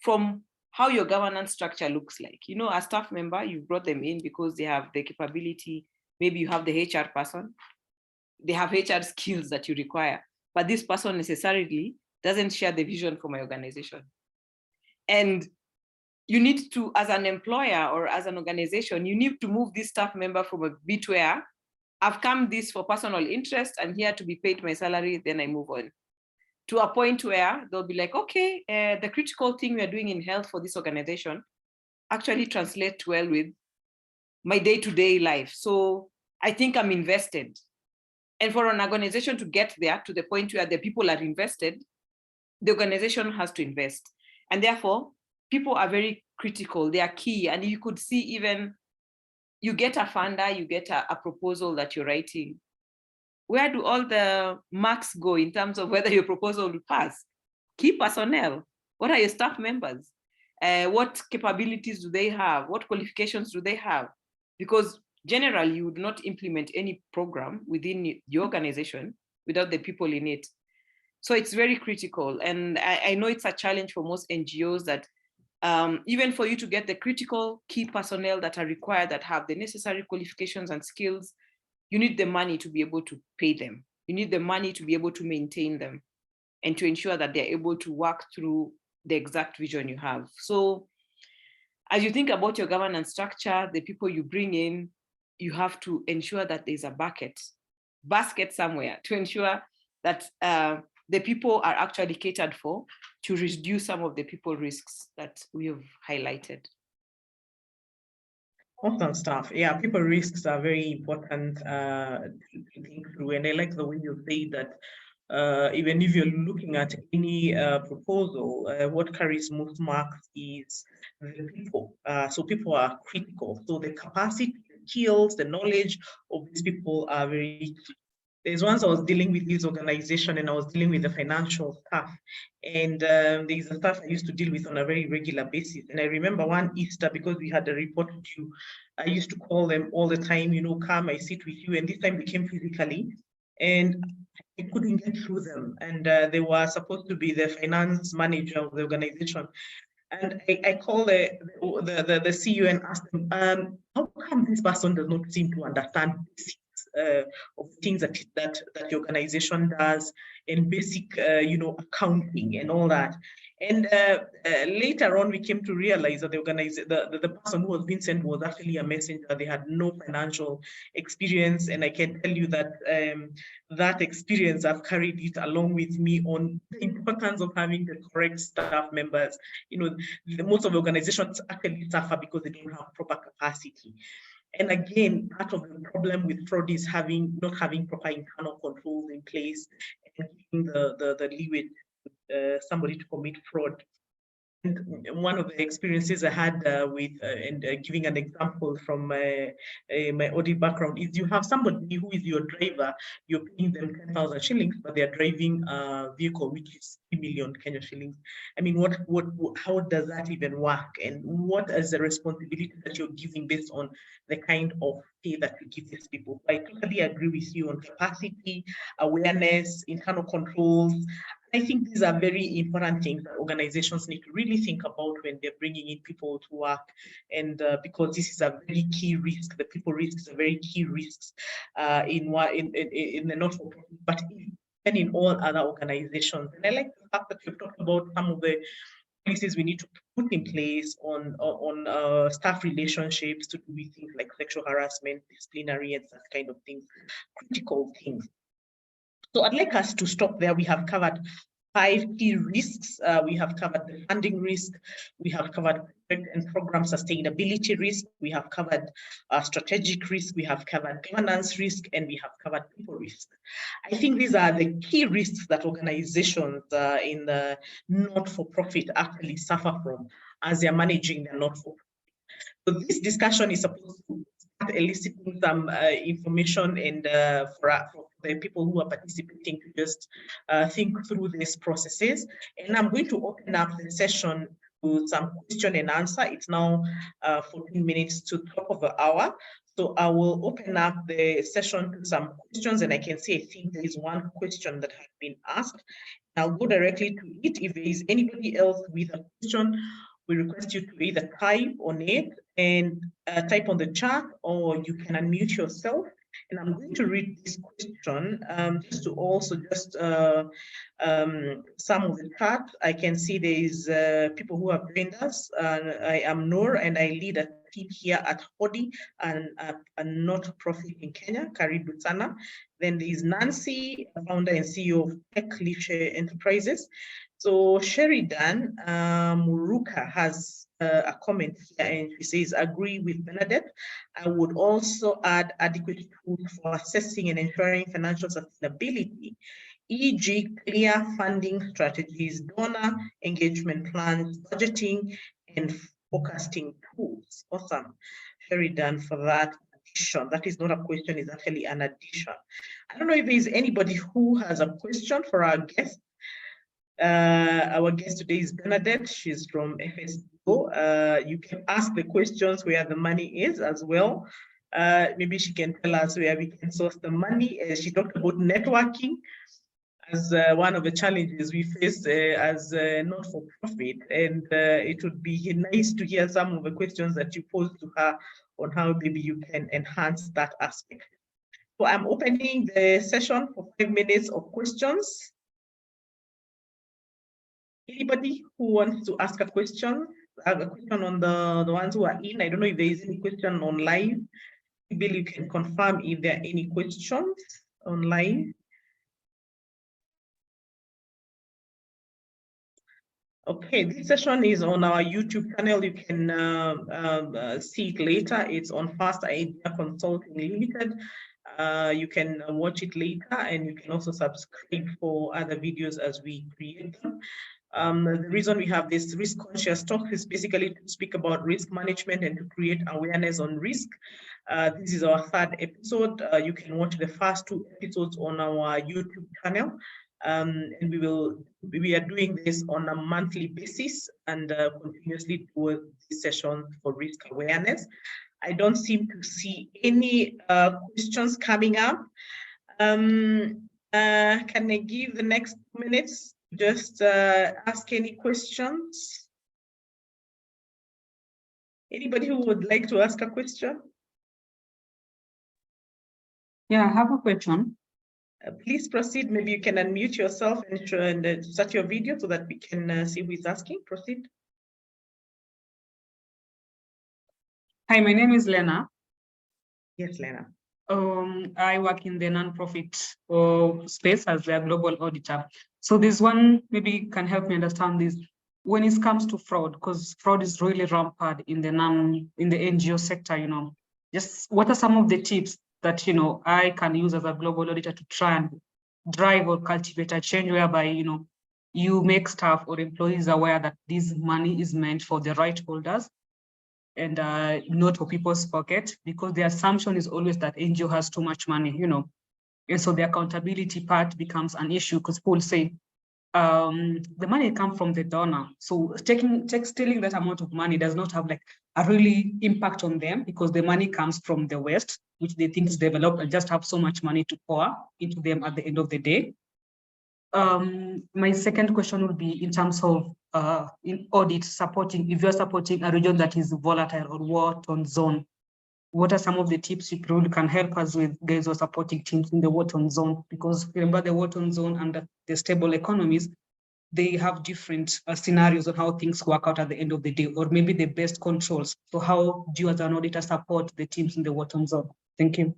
from how your governance structure looks like. You know, a staff member, you brought them in because they have the capability. Maybe you have the HR person, they have HR skills that you require, but this person necessarily doesn't share the vision for my organization. And you need to, as an employer or as an organization, you need to move this staff member from a bit where I've come this for personal interest, I'm here to be paid my salary, then I move on, to a point where they'll be like, okay, the critical thing we're doing in health for this organization actually translates well with my day-to-day life. So I think I'm invested. And for an organization to get there to the point where the people are invested, the organization has to invest. And therefore, people are very critical, they are key. And you could see even, you get a funder, you get a proposal that you're writing. Where do all the marks go in terms of whether your proposal will pass? Key personnel. What are your staff members? What capabilities do they have? What qualifications do they have? Because generally, you would not implement any program within your organization without the people in it. So it's very critical. And I know it's a challenge for most NGOs that even for you to get the critical key personnel that are required, that have the necessary qualifications and skills, you need the money to be able to pay them. You need the money to be able to maintain them and to ensure that they're able to work through the exact vision you have. So as you think about your governance structure, the people you bring in, you have to ensure that there's a basket somewhere to ensure that the people are actually catered for, to reduce some of the people risks that we have highlighted. Awesome stuff. Yeah, people risks are very important to think through. And I like the way you say that even if you're looking at any proposal, what carries most marks is the people. So people are critical. So the capacity, the skills, the knowledge of these people are very key. There's once I was dealing with this organization and I was dealing with the financial staff, and there's a staff I used to deal with on a very regular basis. And I remember one Easter, because we had a report due, I used to call them all the time, you know, come, I sit with you. And this time they came physically and I couldn't get through them. And they were supposed to be the finance manager of the organization. And I called the CEO and asked them, how come this person does not seem to understand of things that the organization does, and basic, you know, accounting and all that. And later on, we came to realize that the person who was being sent was actually a messenger. They had no financial experience, and I can tell you that that experience, I've carried it along with me on the importance of having the correct staff members. You know, most of the organizations actually suffer because they don't have proper capacity. And again, part of the problem with fraud is not having proper internal controls in place and giving the leeway somebody to commit fraud. And one of the experiences I had giving an example from my audit background is, you have somebody who is your driver, you're paying them 10,000 shillings, but they're driving a vehicle which is 3 million Kenya shillings. I mean, how does that even work? And what is the responsibility that you're giving based on the kind of pay that you give these people? I totally agree with you on capacity, awareness, internal controls. I think these are very important things that organizations need to really think about when they're bringing in people to work. And because this is a very key risk, the people risk is a very key risk in the not-for-profit, but even in all other organizations. And I like the fact that you've talked about some of the policies we need to put in place on staff relationships to do with things like sexual harassment, disciplinary, and that kind of things, critical things. So I'd like us to stop there. We have covered 5 key risks. We have covered the funding risk. We have covered project and program sustainability risk. We have covered strategic risk. We have covered governance risk, and we have covered people risk. I think these are the key risks that organizations in the not-for-profit actually suffer from as they're managing their not-for-profit. So this discussion is supposed to start eliciting some information and for the people who are participating to just think through these processes. And I'm going to open up the session to some question and answer. It's now 14 minutes to top of the hour. So I will open up the session to some questions, and I can see, I think there is one question that has been asked. I'll go directly to it. If there is anybody else with a question, we request you to either type on it and type on the chat, or you can unmute yourself. And I'm going to read this question just to also just some of the chat. I can see there is people who have joined us. I am Noor, and I lead a team here at HODI, and a not-profit in Kenya, Karibu Sana. Then there is Nancy, founder and CEO of Tech Leadership Enterprises. So Sheridan Muruka has a comment here, and she says, agree with Bernadette. I would also add adequate tools for assessing and ensuring financial sustainability, e.g. clear funding strategies, donor engagement plans, budgeting, and forecasting tools. Awesome, Sheridan, for that addition. That is not a question, it's actually an addition. I don't know if there is anybody who has a question for our guest. Our guest today is Bernadette. She's from FSO. You can ask the questions where the money is as well. Maybe she can tell us where we can source the money. She talked about networking as one of the challenges we face as not-for-profit. And it would be nice to hear some of the questions that you posed to her on how maybe you can enhance that aspect. So I'm opening the session for 5 minutes of questions. Anybody who wants to ask a question? I have a question on the ones who are in. I don't know if there is any question online. Bill, you can confirm if there are any questions online. Okay, this session is on our YouTube channel. You can see it later. It's on Fast Idea Consulting Limited. You can watch it later, and you can also subscribe for other videos as we create them. The reason we have this risk conscious talk is basically to speak about risk management and to create awareness on risk. This is our 3rd episode. You can watch the first 2 episodes on our YouTube channel. And we are doing this on a monthly basis and continuously do this session for risk awareness. I don't seem to see any questions coming up. Can I give the next 2 minutes? Just ask any questions. Anybody who would like to ask a question? Yeah, I have a question. Please proceed. Maybe you can unmute yourself and start your video so that we can see who is asking. Proceed. Hi, my name is Lena. Yes, Lena. I work in the nonprofit space as a global auditor. So this one maybe can help me understand this. When it comes to fraud, because fraud is really rampant in the NGO sector, you know, just what are some of the tips that, you know, I can use as a global auditor to try and drive or cultivate a change whereby, you know, you make staff or employees aware that this money is meant for the right holders and not for people's pocket, because the assumption is always that NGO has too much money, you know. And so the accountability part becomes an issue because people say the money comes from the donor. So stealing that amount of money does not have like a really impact on them because the money comes from the West, which they think is developed and just have so much money to pour into them at the end of the day. My second question would be in terms of in audit supporting, if you're supporting a region that is volatile or war-torn zone, what are some of the tips you really can help us with, guys who are supporting teams in the war-torn zone? Because remember, the war-torn zone and the stable economies they have different scenarios on how things work out at the end of the day, or maybe the best controls. So how do you as an auditor support the teams in the war zone? Thank you.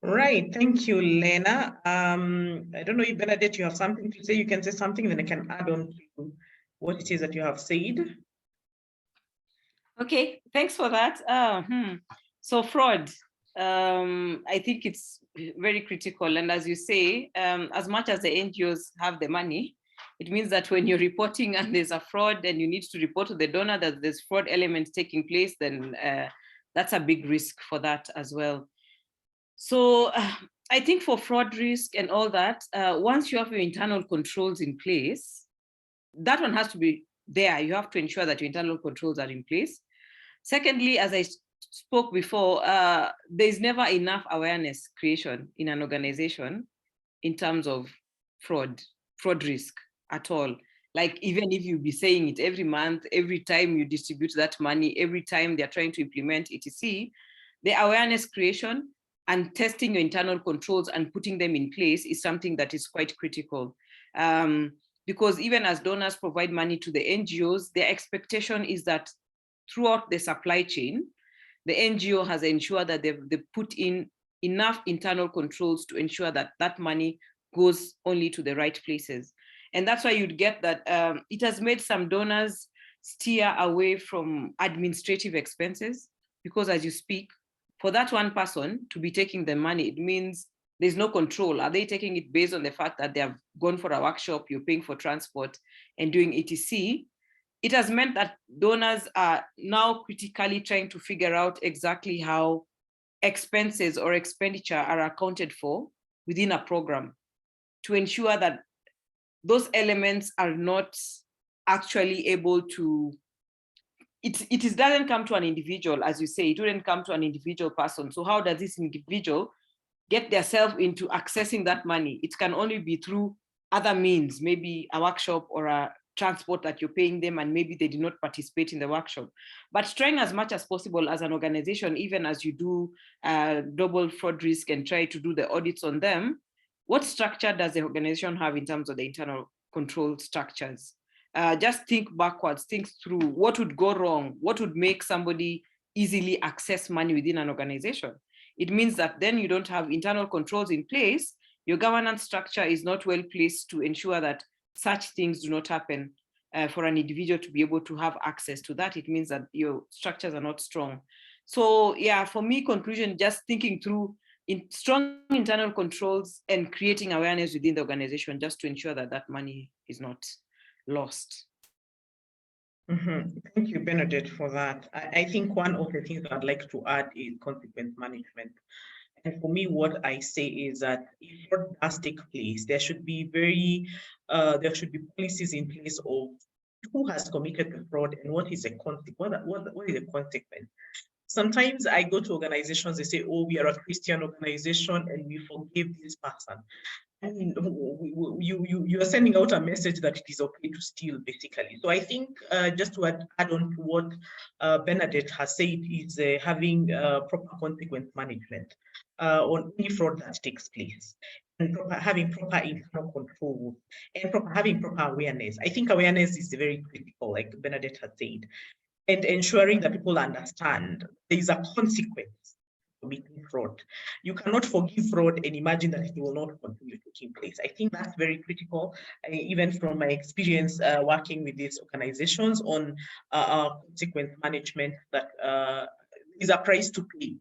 Right, thank you, Lena. I don't know if Bernadette, you have something to say. You can say something, then I can add on to what it is that you have said. Okay, thanks for that. So fraud, I think it's very critical. And as you say, as much as the NGOs have the money, it means that when you're reporting and there's a fraud and you need to report to the donor that there's fraud elements taking place, then that's a big risk for that as well. So I think for fraud risk and all that, once you have your internal controls in place, that one has to be there. You have to ensure that your internal controls are in place. Secondly, as I spoke before, there's never enough awareness creation in an organization in terms of fraud risk at all. Like, even if you be saying it every month, every time you distribute that money, every time they're trying to implement etc., the awareness creation and testing your internal controls and putting them in place is something that is quite critical. Because even as donors provide money to the NGOs, their expectation is that throughout the supply chain, the NGO has ensured that they've put in enough internal controls to ensure that that money goes only to the right places. And that's why you'd get that it has made some donors steer away from administrative expenses, because as you speak, for that one person to be taking the money, it means there's no control. Are they taking it based on the fact that they have gone for a workshop, you're paying for transport and doing etc.? It has meant that donors are now critically trying to figure out exactly how expenses or expenditure are accounted for within a program to ensure that those elements are not actually able to, it doesn't come to an individual, as you say, it wouldn't come to an individual person. So how does this individual get themselves into accessing that money? It can only be through other means, maybe a workshop or a transport that you're paying them, and maybe they did not participate in the workshop. But trying as much as possible as an organization, even as you do global fraud risk and try to do the audits on them, what structure does the organization have in terms of the internal control structures? Just think backwards, think through what would go wrong, what would make somebody easily access money within an organization. It means that then you don't have internal controls in place, your governance structure is not well placed to ensure that such things do not happen. For an individual to be able to have access to that, it means that your structures are not strong. So yeah, for me, conclusion, just thinking through strong internal controls and creating awareness within the organization just to ensure that that money is not lost. Thank you, Bernadette, for that. I think one of the things I'd like to add is consequence management. And for me, what I say is that if fraud does take place, there should be policies in place of who has committed the fraud and what is the consequence. What is the consequence? Sometimes I go to organizations, they say, oh, we are a Christian organization and we forgive this person. I mean, you are sending out a message that it is okay to steal, basically. So I think just to add on to what Bernadette has said is having proper consequence management on any fraud that takes place, and having proper internal control and having proper awareness. I think awareness is very critical, like Bernadette has said, and ensuring that people understand there is a consequence committing fraud. You cannot forgive fraud and imagine that it will not continue taking place. I think that's very critical, even from my experience working with these organizations on consequence management, that is a price to pay,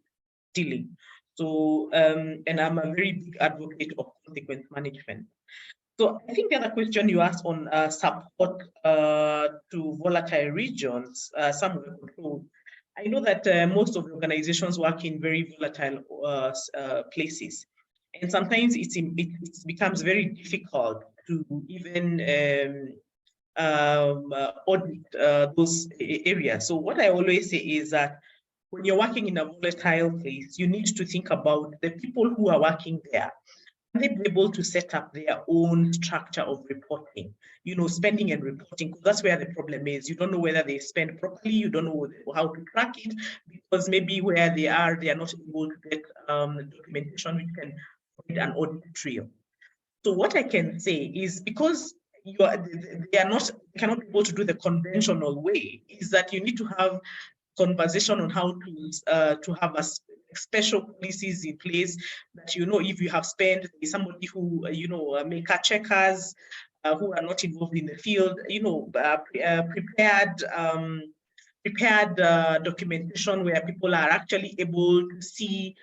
stealing. So, and I'm a very big advocate of consequence management. So I think the other question you asked on support to volatile regions, some were controlled. I know that most of the organizations work in very volatile places, and sometimes it becomes very difficult to even audit those areas. So what I always say is that when you're working in a volatile place, you need to think about the people who are working there. Can they be able to set up their own structure of reporting, spending and reporting? Because that's where the problem is. You don't know whether they spend properly, you don't know how to track it, because maybe where they are not able to get documentation which can provide an audit trail. So what I can say is, because they cannot be able to do the conventional way, is that you need to have conversation on how to have a special policies in place that, if you have spent, somebody who, make checkers who are not involved in the field, prepared documentation where people are actually able to see,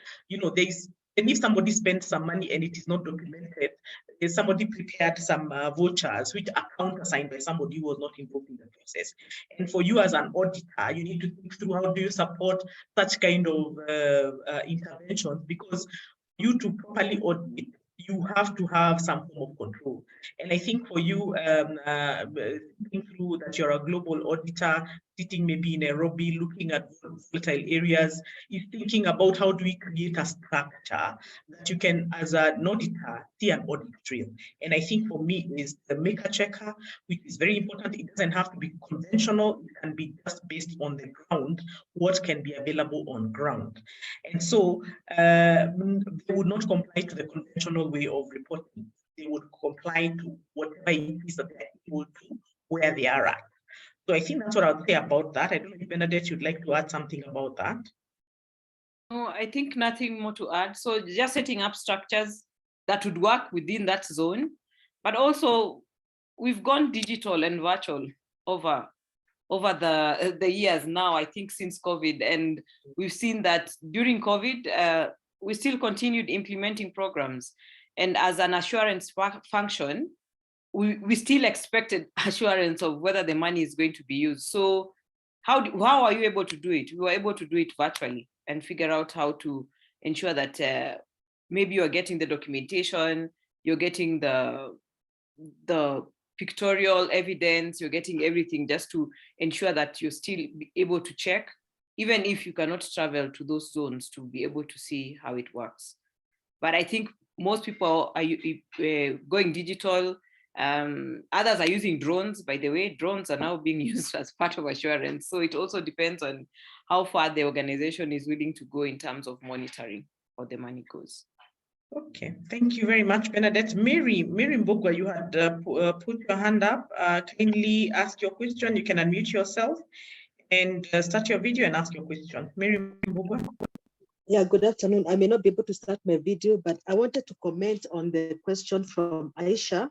and if somebody spent some money and it is not documented, somebody prepared some vouchers which are countersigned by somebody who was not involved in the process. And for you as an auditor, you need to think through how do you support such kind of interventions, because you to properly audit, you have to have some form of control. And I think for you, thinking through that you're a global auditor, sitting maybe in Nairobi, looking at volatile areas, is thinking about how do we create a structure that you can, as an auditor, see an audit trail. And I think for me is the maker checker, which is very important. It doesn't have to be conventional. It can be just based on the ground, what can be available on ground. And so they would not comply to the conventional way of reporting. They would comply to whatever it is that they're able to, where they are at. So I think that's what I would say about that. I don't know if Bernadette, you'd like to add something about that. No, I think nothing more to add. So just setting up structures that would work within that zone, but also we've gone digital and virtual over the years now, I think since COVID, and we've seen that during COVID, we still continued implementing programs. And as an assurance function, we still expected assurance of whether the money is going to be used. So how are you able to do it? We were able to do it virtually and figure out how to ensure that maybe you're getting the documentation, you're getting the pictorial evidence, you're getting everything just to ensure that you're still able to check, even if you cannot travel to those zones to be able to see how it works. But I think most people are going digital. Others are using drones. By the way, drones are now being used as part of assurance. So it also depends on how far the organization is willing to go in terms of monitoring how the money goes. Okay, thank you very much, Bernadette. Mary Mbogwa, you had put your hand up. Kindly ask your question. You can unmute yourself and start your video and ask your question. Mary Mbogwa. Yeah, good afternoon. I may not be able to start my video, but I wanted to comment on the question from Aisha.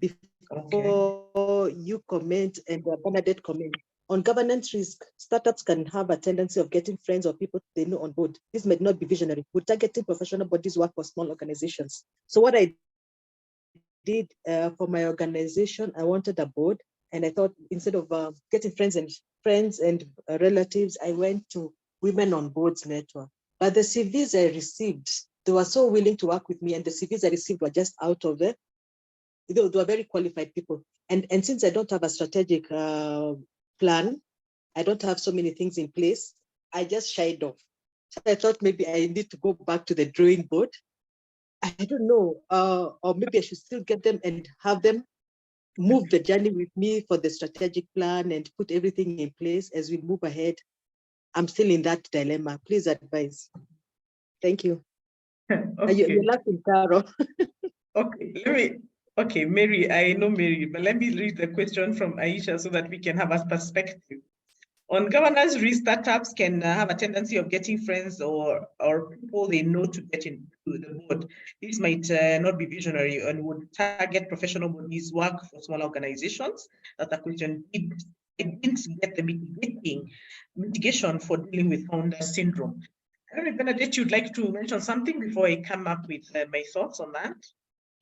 Before you comment and Bernadette comment. On governance risk, startups can have a tendency of getting friends or people they know on board. This may not be visionary. Would targeting professional bodies work for small organizations? So what I did for my organization, I wanted a board, and I thought instead of getting friends and relatives, I went to Women on Boards Network. But the CVs I received, they were so willing to work with me, and the CVs I received were just out of it. They were very qualified people. And since I don't have a strategic plan, I don't have so many things in place, I just shied off. So I thought maybe I need to go back to the drawing board. I don't know, or maybe I should still get them and have them move the journey with me for the strategic plan and put everything in place as we move ahead. I'm still in that dilemma. Please advise. Thank you. Okay. You're laughing, Carol. Okay, Mary, I know Mary, but let me read the question from Aisha so that we can have a perspective. On governance risk, startups can have a tendency of getting friends or people they know to get into the board. This might not be visionary and would target professional bodies, work for small organizations. That's a question. It didn't get the mitigation for dealing with founder syndrome. I don't know if Bernadette, you'd like to mention something before I come up with my thoughts on that.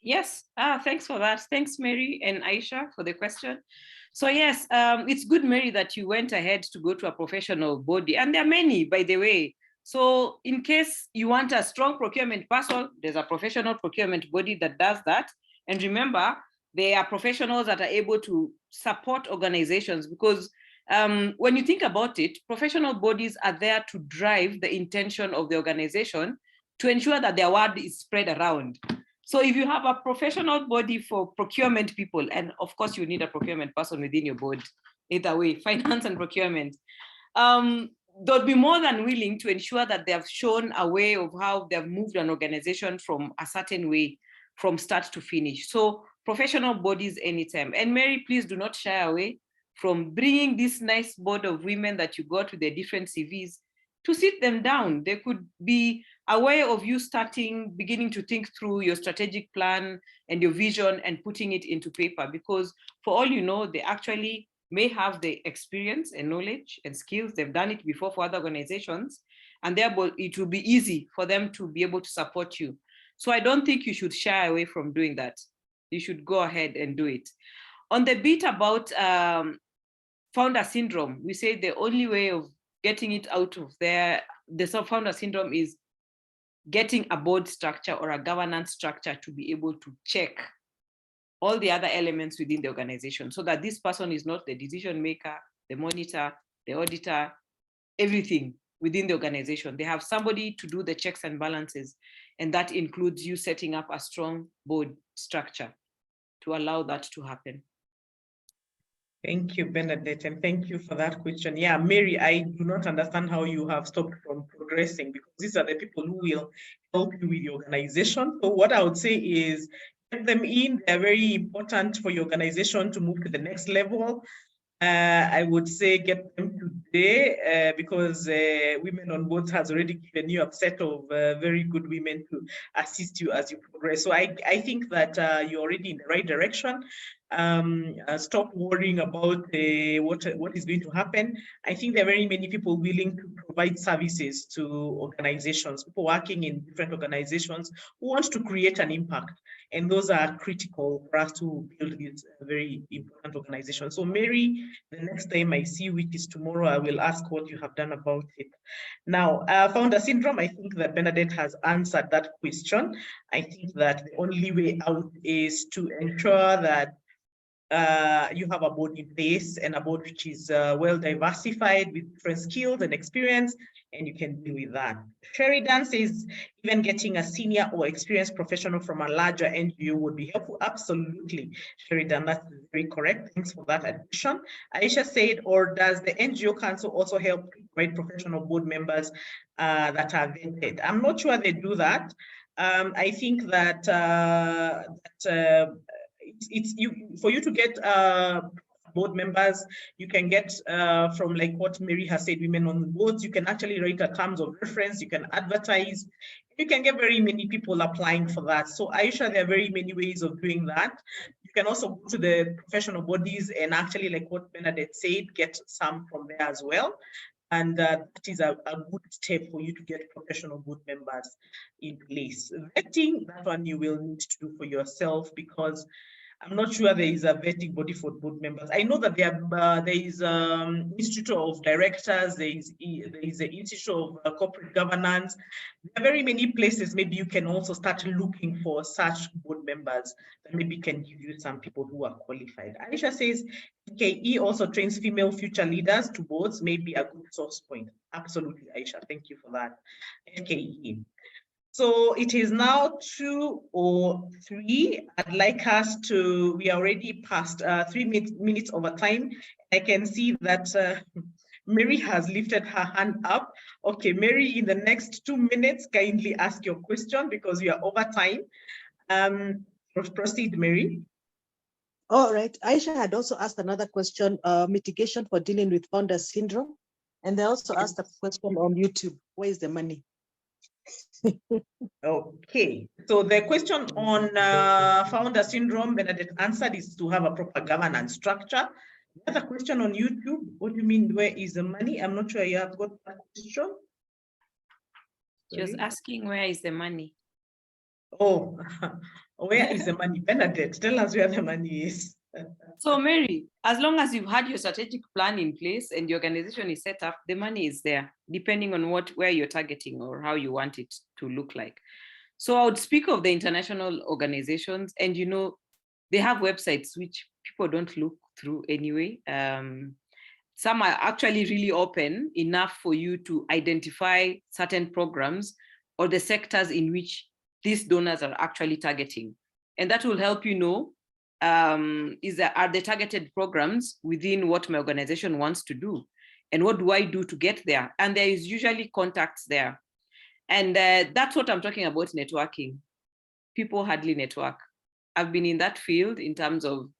Yes, thanks for that. Thanks, Mary and Aisha, for the question. So yes, it's good, Mary, that you went ahead to go to a professional body. And there are many, by the way. So in case you want a strong procurement person, there's a professional procurement body that does that. And remember, they are professionals that are able to support organizations, because when you think about it, professional bodies are there to drive the intention of the organization to ensure that their word is spread around. So if you have a professional body for procurement people, and of course you need a procurement person within your board, either way, finance and procurement, they'll be more than willing to ensure that they have shown a way of how they've moved an organization from a certain way from start to finish. So professional bodies anytime. And Mary, please do not shy away from bringing this nice board of women that you got with the different CVs to sit them down. They could be a way of you beginning to think through your strategic plan and your vision and putting it into paper, because for all you know, they actually may have the experience and knowledge and skills. They've done it before for other organizations, and therefore it will be easy for them to be able to support you. So I don't think you should shy away from doing that. You should go ahead and do it. On the bit about founder syndrome, we say the only way of getting it out of there, the founder syndrome, is getting a board structure or a governance structure to be able to check all the other elements within the organization, so that this person is not the decision maker, the monitor, the auditor, everything within the organization. They have somebody to do the checks and balances, and that includes you setting up a strong board structure to allow that to happen. Thank you, Bernadette, and thank you for that question. Yeah, Mary, I do not understand how you have stopped from progressing, because these are the people who will help you with your organization. So what I would say is get them in. They're very important for your organization to move to the next level. I would say get them today because Women on Boards has already given you a set of very good women to assist you as you progress. So I think that you're already in the right direction. Stop worrying about what is going to happen. I think there are very many people willing to provide services to organizations, people working in different organizations who want to create an impact. And those are critical for us to build this very important organization. So Mary, the next time I see you, which is tomorrow, I will ask what you have done about it. Now, founder syndrome, I think that Bernadette has answered that question. I think that the only way out is to ensure that you have a board in place, and a board which is well diversified with different skills and experience, and you can deal with that. Sheridan says even getting a senior or experienced professional from a larger NGO would be helpful. Absolutely, Sheridan, that's very correct. Thanks for that addition. Aisha said, or does the NGO Council also help provide professional board members that are vetted? I'm not sure they do that. I think that it's for you to get board members, you can get from like what Mary has said, Women on the Boards. You can actually write a terms of reference, you can advertise, you can get very many people applying for that. So Aisha, there are very many ways of doing that. You can also go to the professional bodies and actually, like what Bernadette said, get some from there as well. And that is a good step for you to get professional board members in place. Vetting, that one you will need to do for yourself, because I'm not sure there is a vetting body for board members. I know that there is Institute of Directors, there is the Institute of Corporate Governance. There are very many places. Maybe you can also start looking for such board members that maybe can give you some people who are qualified. Aisha says, FKE also trains female future leaders to boards, maybe a good source point. Absolutely, Aisha, thank you for that. FKE. So it is now 2:03. I'd like us to, we are already past 3 minutes over time. I can see that Mary has lifted her hand up. Okay, Mary, in the next 2 minutes, kindly ask your question because we are over time. Proceed, Mary. All right. Aisha had also asked another question, mitigation for dealing with founder syndrome. And they also asked a question on YouTube, where is the money? Okay, so the question on founder syndrome, Bernadette answered, is to have a proper governance structure. The other question on YouTube, what do you mean, where is the money? I'm not sure you have got that question. She was asking, where is the money? Oh, where is the money? Bernadette, tell us where the money is. So Mary, as long as you've had your strategic plan in place and the organization is set up, the money is there, depending on where you're targeting or how you want it to look like. So I would speak of the international organizations, and you know, they have websites which people don't look through anyway. Some are actually really open enough for you to identify certain programs or the sectors in which these donors are actually targeting. And that will help you know, are the targeted programs within what my organization wants to do, and what do I do to get there? And there is usually contacts there. And that's what I'm talking about, networking. people hardly network. I've been in that field in terms of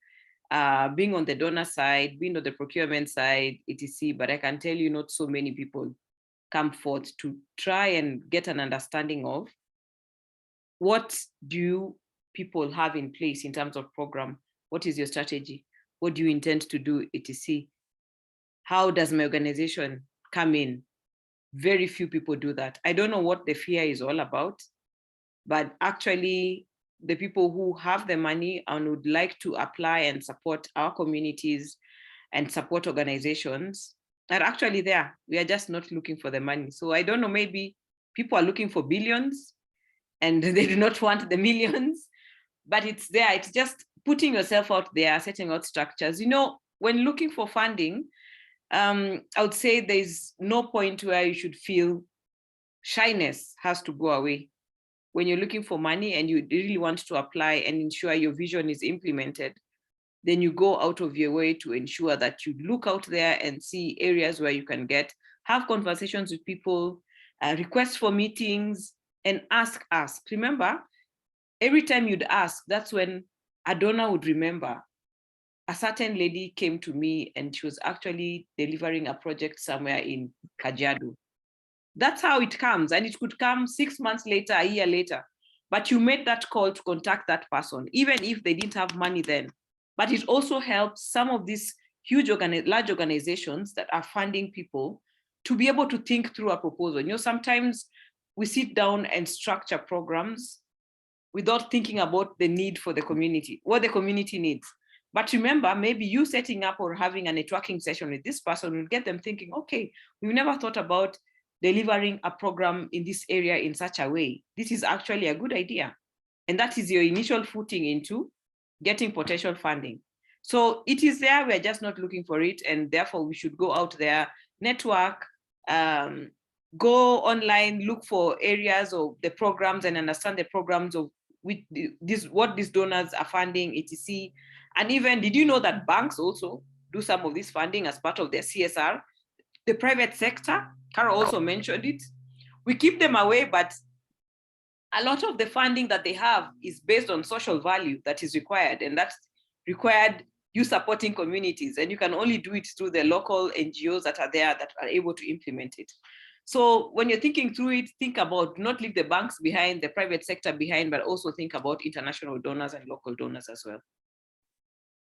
being on the donor side, being on the procurement side, etc. But I can tell you not so many people come forth to try and get an understanding of what do people have in place in terms of program? What is your strategy? What do you intend to do, etc.? How does my organization come in? Very few people do that. I don't know what the fear is all about, but actually the people who have the money and would like to apply and support our communities and support organizations are actually there. We are just not looking for the money. So I don't know, maybe people are looking for billions and they do not want the millions, but it's there. It's just putting yourself out there, setting out structures. You know, when looking for funding, I would say there's no point where you should feel shyness has to go away. When you're looking for money and you really want to apply and ensure your vision is implemented, then you go out of your way to ensure that you look out there and see areas where you can have conversations with people, request for meetings, and ask. Remember, every time you'd ask, that's when a donor would remember. A certain lady came to me and she was actually delivering a project somewhere in Kajiado. That's how it comes, and it could come 6 months later, a year later. But you made that call to contact that person, even if they didn't have money then. But it also helps some of these large organizations that are funding people to be able to think through a proposal. You know, sometimes we sit down and structure programs without thinking about the need for the community, what the community needs. But remember, maybe you setting up or having a networking session with this person will get them thinking, okay, we've never thought about delivering a program in this area in such a way. This is actually a good idea. And that is your initial footing into getting potential funding. So it is there, we're just not looking for it. And therefore we should go out there, network, go online, look for areas of the programs and understand the programs of what these donors are funding, etc. And even, did you know that banks also do some of this funding as part of their CSR? The private sector, Carol also mentioned it. We keep them away, but a lot of the funding that they have is based on social value that is required, and that's required you supporting communities, and you can only do it through the local NGOs that are there that are able to implement it. So when you're thinking through it, think about not leave the banks behind, the private sector behind, but also think about international donors and local donors as well.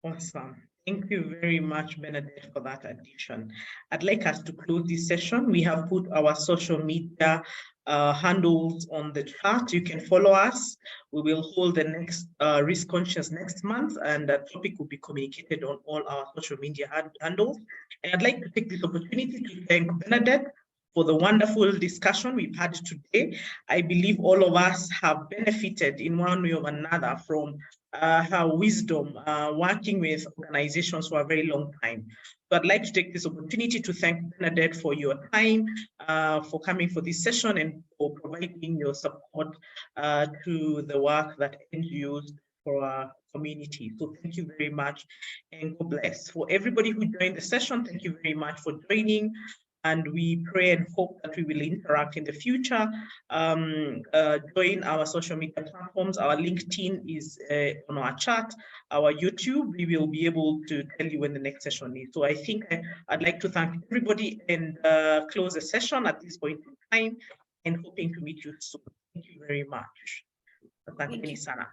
Awesome. Thank you very much, Bernadette, for that addition. I'd like us to close this session. We have put our social media handles on the chat. You can follow us. We will hold the next Risk Conscious next month, and that topic will be communicated on all our social media handles. And I'd like to take this opportunity to thank Bernadette for the wonderful discussion we've had today. I believe all of us have benefited in one way or another from her wisdom working with organizations for a very long time. So I'd like to take this opportunity to thank Bernadette for your time, for coming for this session, and for providing your support to the work that NGOs for our community. So thank you very much, and God bless. For everybody who joined the session, thank you very much for joining. And we pray and hope that we will interact in the future. Join our social media platforms. Our LinkedIn is on our chat, our YouTube. We will be able to tell you when the next session is. So I think I'd like to thank everybody and close the session at this point in time, and hoping to meet you soon. Thank you very much. Thank you, Sana.